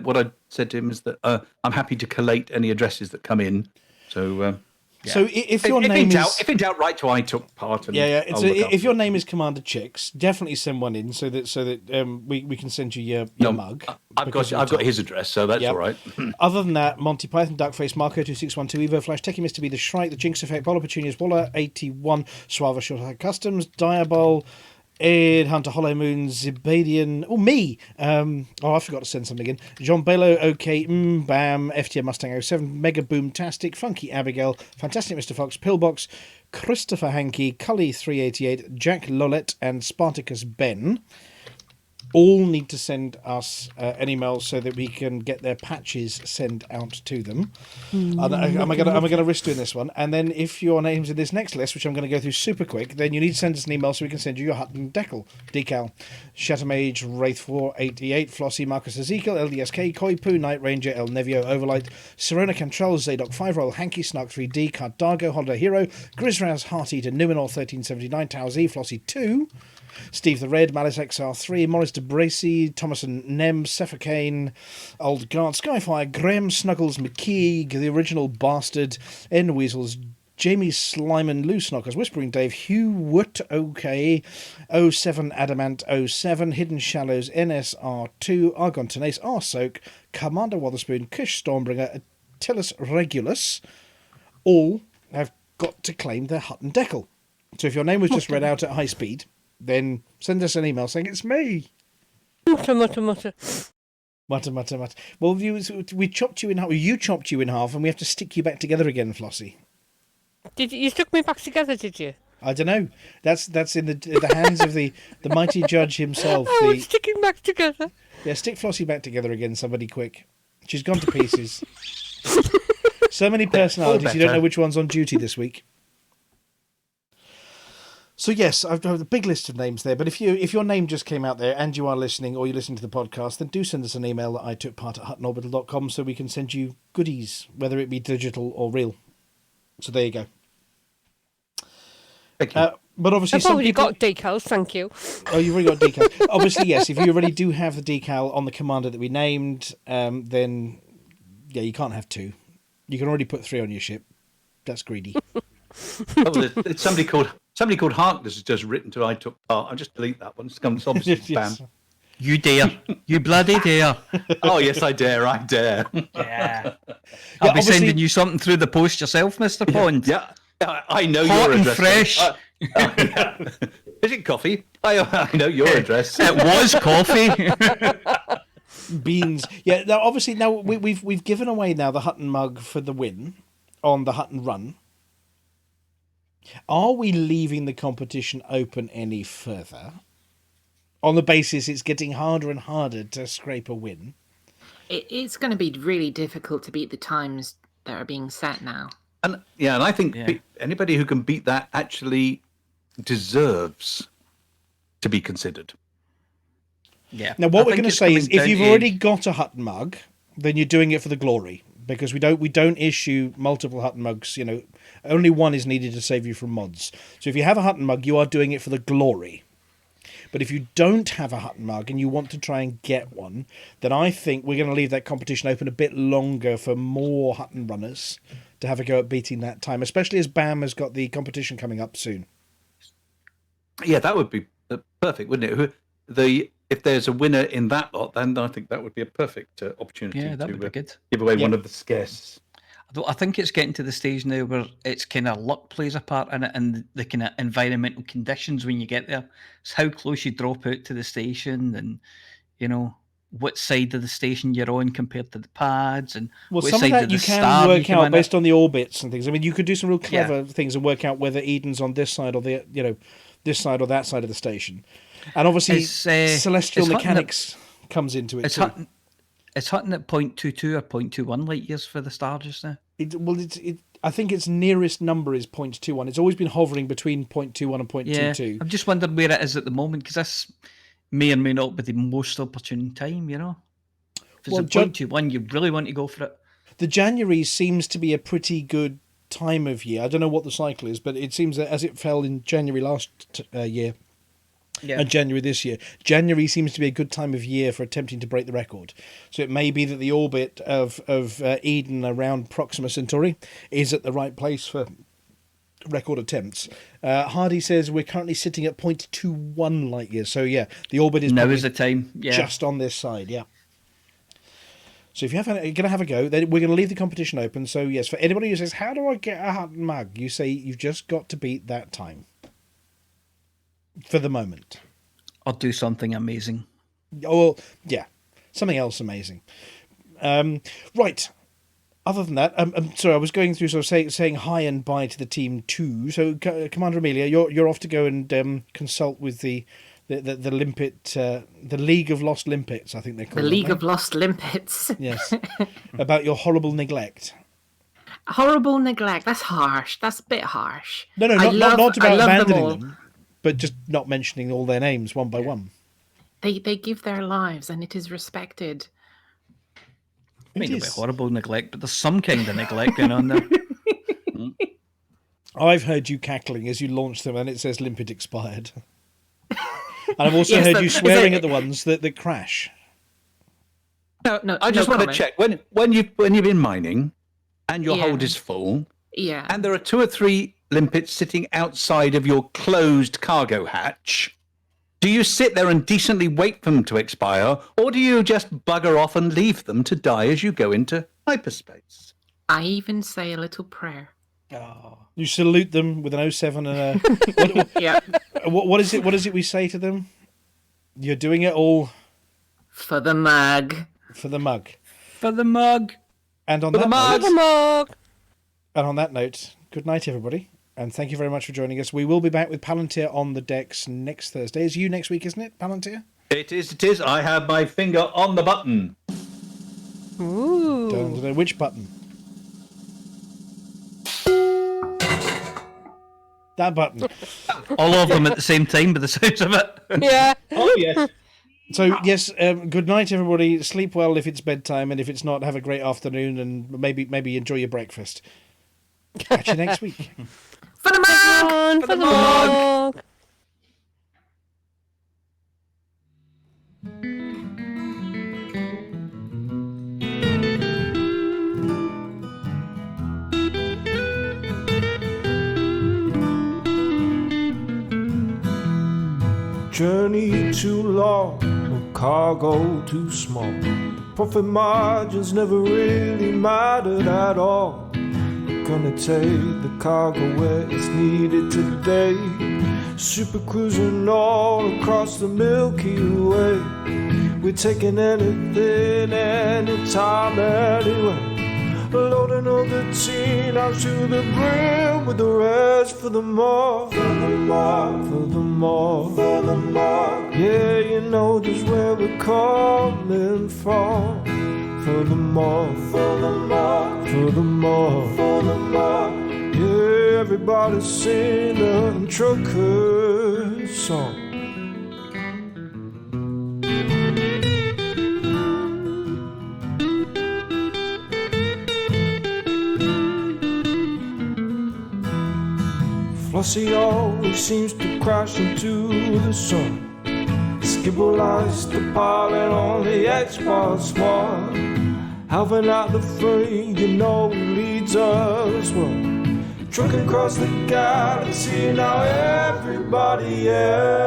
what I said to him is that I'm happy to collate any addresses that come in. So. So if your name is... If in doubt, write to I took part. And if your name is Commander Chicks, definitely send one in so that we can send you your mug. I've got his address, so that's all right. Other than that, Monty Python, Duckface, Marco 2612, Evo Flash, Techie Mr. B, The Shrike, The Jinx Effect, Bola Petunias, Waller 81, Suava Short Customs, Diabol, Ed Hunter, Hollow Moon, Zibadian, me. I forgot to send something in. John Bello, OK, Bam, FTM Mustang 07, Mega Boomtastic, Funky Abigail, Fantastic Mr. Fox, Pillbox, Christopher Hankey, Cully 388, Jack Lollet, and Spartacus Ben. All need to send us an email so that we can get their patches sent out to them. Am I going to risk doing this one? And then if your name's in this next list, which I'm going to go through super quick, then you need to send us an email so we can send you your Hutton decal. Shattermage, Wraith 488, Flossy, Marcus Ezekiel, LDSK, Koi Poo, Night Ranger, El Nevio, Overlight, Serona Cantrell, Zadok 5 Roll, Hanky, Snark 3D, Cardago, Holiday Hero, Grizraz, Hearteater, Numenor 1379, Tau Z, Flossy 2, Steve the Red, Malice XR3, Morris de Bracy, Thomason Nem, Cephacane, Old Guard, Skyfire, Graham Snuggles, McKeague, The Original Bastard, N Weasels, Jamie Slyman, Loose Knockers, Whispering Dave, Hugh Wood, OK, 07 Adamant 07, Hidden Shallows, NSR2, Argon Tenace, Arsoak, Commander Wotherspoon, Kush Stormbringer, Attilus Regulus, all have got to claim their Hutton decal. So if your name was just read out at high speed, then send us an email saying it's me. Mutter, mutter, mutter. Mutter, mutter, mutter. Well, we chopped you in half. You chopped you in half, and we have to stick you back together again, Flossie. Did you stuck me back together? Did you? I don't know. That's in the hands of the mighty judge himself. Oh, it's sticking back together. Yeah, stick Flossie back together again, somebody quick. She's gone to pieces. So many personalities, you don't know which one's on duty this week. So yes, I've got a big list of names there, but if your name just came out there and you are listening or you're listening to the podcast, then do send us an email at itookpart@huttonorbital.com so we can send you goodies, whether it be digital or real. So there you go. Thank you. But obviously I've already got decals, thank you. Oh, you've already got decals. Obviously, yes, if you already do have the decal on the commander that we named, then yeah, you can't have two. You can already put 3 on your ship. That's greedy. It's somebody called Harkness has just written to I took part. I'll just delete that one. It's obviously spam. Yes. You dare. You bloody dare. Oh, yes, I dare. Yeah. I'll be sending you something through the post yourself, Mr. Pond. Yeah, I know Hot your and address. fresh. Is it coffee? I know your address. It was coffee. Beans. Yeah, now obviously now we've given away now the Hutton mug for the win on the Hutton Run. Are we leaving the competition open any further? On the basis it's getting harder and harder to scrape a win. It's going to be really difficult to beat the times that are being set now. And I think anybody who can beat that actually deserves to be considered. Yeah. Now what we're going to say is if you've already got a Hutton mug, then you're doing it for the glory. Because we don't issue multiple Hutton mugs, only one is needed to save you from mods. So if you have a Hutton mug, you are doing it for the glory. But if you don't have a Hutton mug and you want to try and get one, then I think we're going to leave that competition open a bit longer for more Hutton runners to have a go at beating that time, especially as BAM has got the competition coming up soon. Yeah, that would be perfect, wouldn't it? If there's a winner in that lot, then I think that would be a perfect opportunity to give away one of the scarce. I think it's getting to the stage now where it's kind of luck plays a part in it, and the kind of environmental conditions when you get there. It's how close you drop out to the station, and what side of the station you're on compared to the pads, and well, what some side of that you can work out based on the orbits and things. I mean, you could do some real clever things and work out whether Eden's on this side or this side or that side of the station. And obviously, celestial mechanics comes into it too. Is Hutton at 0.22 or 0.21 light years for the star just now? I think its nearest number is 0.21. It's always been hovering between 0.21 and 0.22. Yeah, I'm just wondering where it is at the moment, because this may or may not be the most opportune time, you know? If it's at 0.21, you really want to go for it. The January seems to be a pretty good time of year. I don't know what the cycle is, but it seems that as it fell in January last year and January this year, January seems to be a good time of year for attempting to break the record. So it may be that the orbit of Eden around Proxima Centauri is at the right place for record attempts. Hardy says we're currently sitting at 0.21 light years. So yeah, the orbit is now is the time. Yeah. Just on this side. Yeah. So if you're going to have a go, then we're going to leave the competition open. So yes, for anybody who says, how do I get a Hutton mug? You say you've just got to beat that time. For the moment. Or do something amazing. Oh, well, yeah. Something else amazing. Right. Other than that, I'm sorry, I was going through sort of saying hi and bye to the team too. So, Commander Aemilia, you're off to go and consult with the limpet, the League of Lost Limpets, I think they're called. The League of Lost Limpets. Yes. About your horrible neglect. Horrible neglect. That's harsh. That's a bit harsh. No, not about abandoning them, but just not mentioning all their names one by one. They give their lives, and it is respected. I mean, it'll be horrible neglect, but there's some kind of neglect going on there. I've heard you cackling as you launch them, and it says limpet expired. And I've also heard you swearing at the ones that crash. No, I just want to check when you've been mining, and your hold is full. Yeah. And there are 2 or 3 limpets sitting outside of your closed cargo hatch. Do you sit there and decently wait for them to expire, or do you just bugger off and leave them to die as you go into hyperspace? I even say a little prayer. Oh. You salute them with an 07 and a... Yeah. What is it? What is it we say to them? You're doing it all... For the mug. For the mug. For the mug. And on For that the note... mug. For the mug. And on that note, good night, everybody. And thank you very much for joining us. We will be back with Palantir on the decks next Thursday. It's you next week, isn't it, Palantir? It is. I have my finger on the button. Ooh. Don't know which button. That button. All of them at the same time, by the sounds of it. Yeah. Oh, yes. So, yes, good night, everybody. Sleep well if it's bedtime, and if it's not, have a great afternoon, and maybe enjoy your breakfast. Catch you next week. For the mug! For the mug. Journey too long, or cargo too small. The profit margins never really mattered at all. We're gonna take the cargo where it's needed today. Super cruising all across the Milky Way. We're taking anything, anytime, anywhere. Loading all the teen out to the brim with the rest for the more, for the more, for the more, for the more. Yeah, you know just where we're coming from. For the more, for the more, for the more, for the more. Yeah, everybody sing the trucker song. Flossy always seems to crash into the sun. Skibble lies the pilot on the Xbox One. Having out the free, you know he leads us well. Trucking across the galaxy, now everybody out.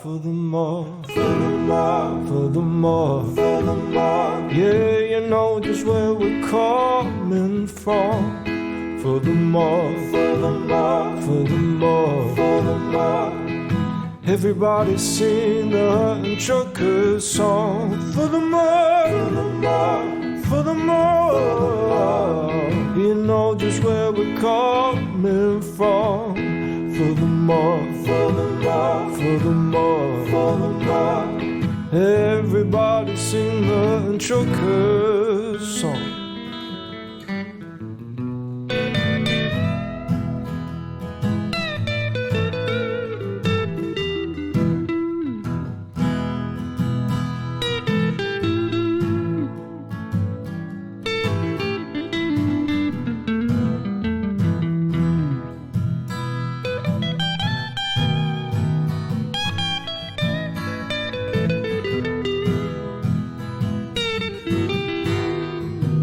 For the more, for the more, for the more, for the more. Yeah, you know just where we're coming from. For the more, for the more, for the more, for the more. Everybody sing the Hutton Trucker song. For the more, for the more, for the more. You know just where we're coming from. For the more, for the more, for the more, for the more. Everybody sing the trucker song.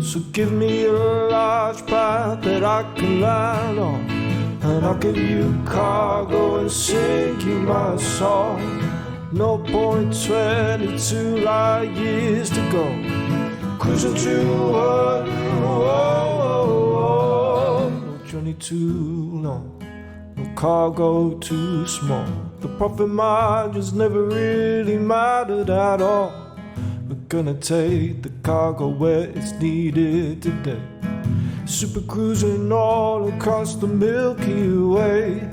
So give me a large path that I can land on, and I'll give you cargo and sing you my song. No point 22 light years to go, cruising to Hutton. No journey too long, no cargo too small. The profit margins never really mattered at all. We're gonna take the cargo where it's needed today. Super cruising all across the Milky Way.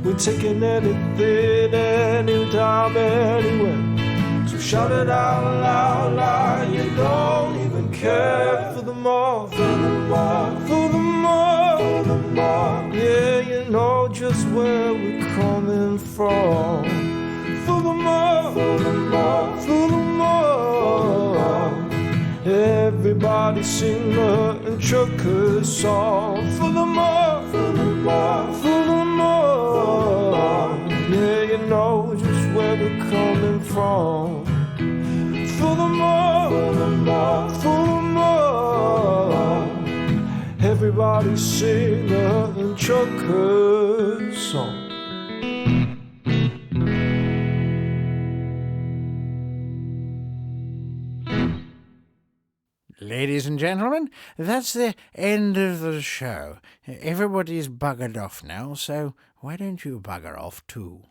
We're taking anything, anytime, anywhere. So shout it out loud like you don't even care. For the more, for the more, for the more, for the more. Yeah, you know just where we're coming from. For the more, for the more, for the more. Everybody sing the trucker song. For the more, for the more, for the more. Yeah, you know just where we're coming from. For the more, for the more, for the more. Everybody sing the trucker song. Ladies and gentlemen, that's the end of the show. Everybody's buggered off now, so why don't you bugger off too?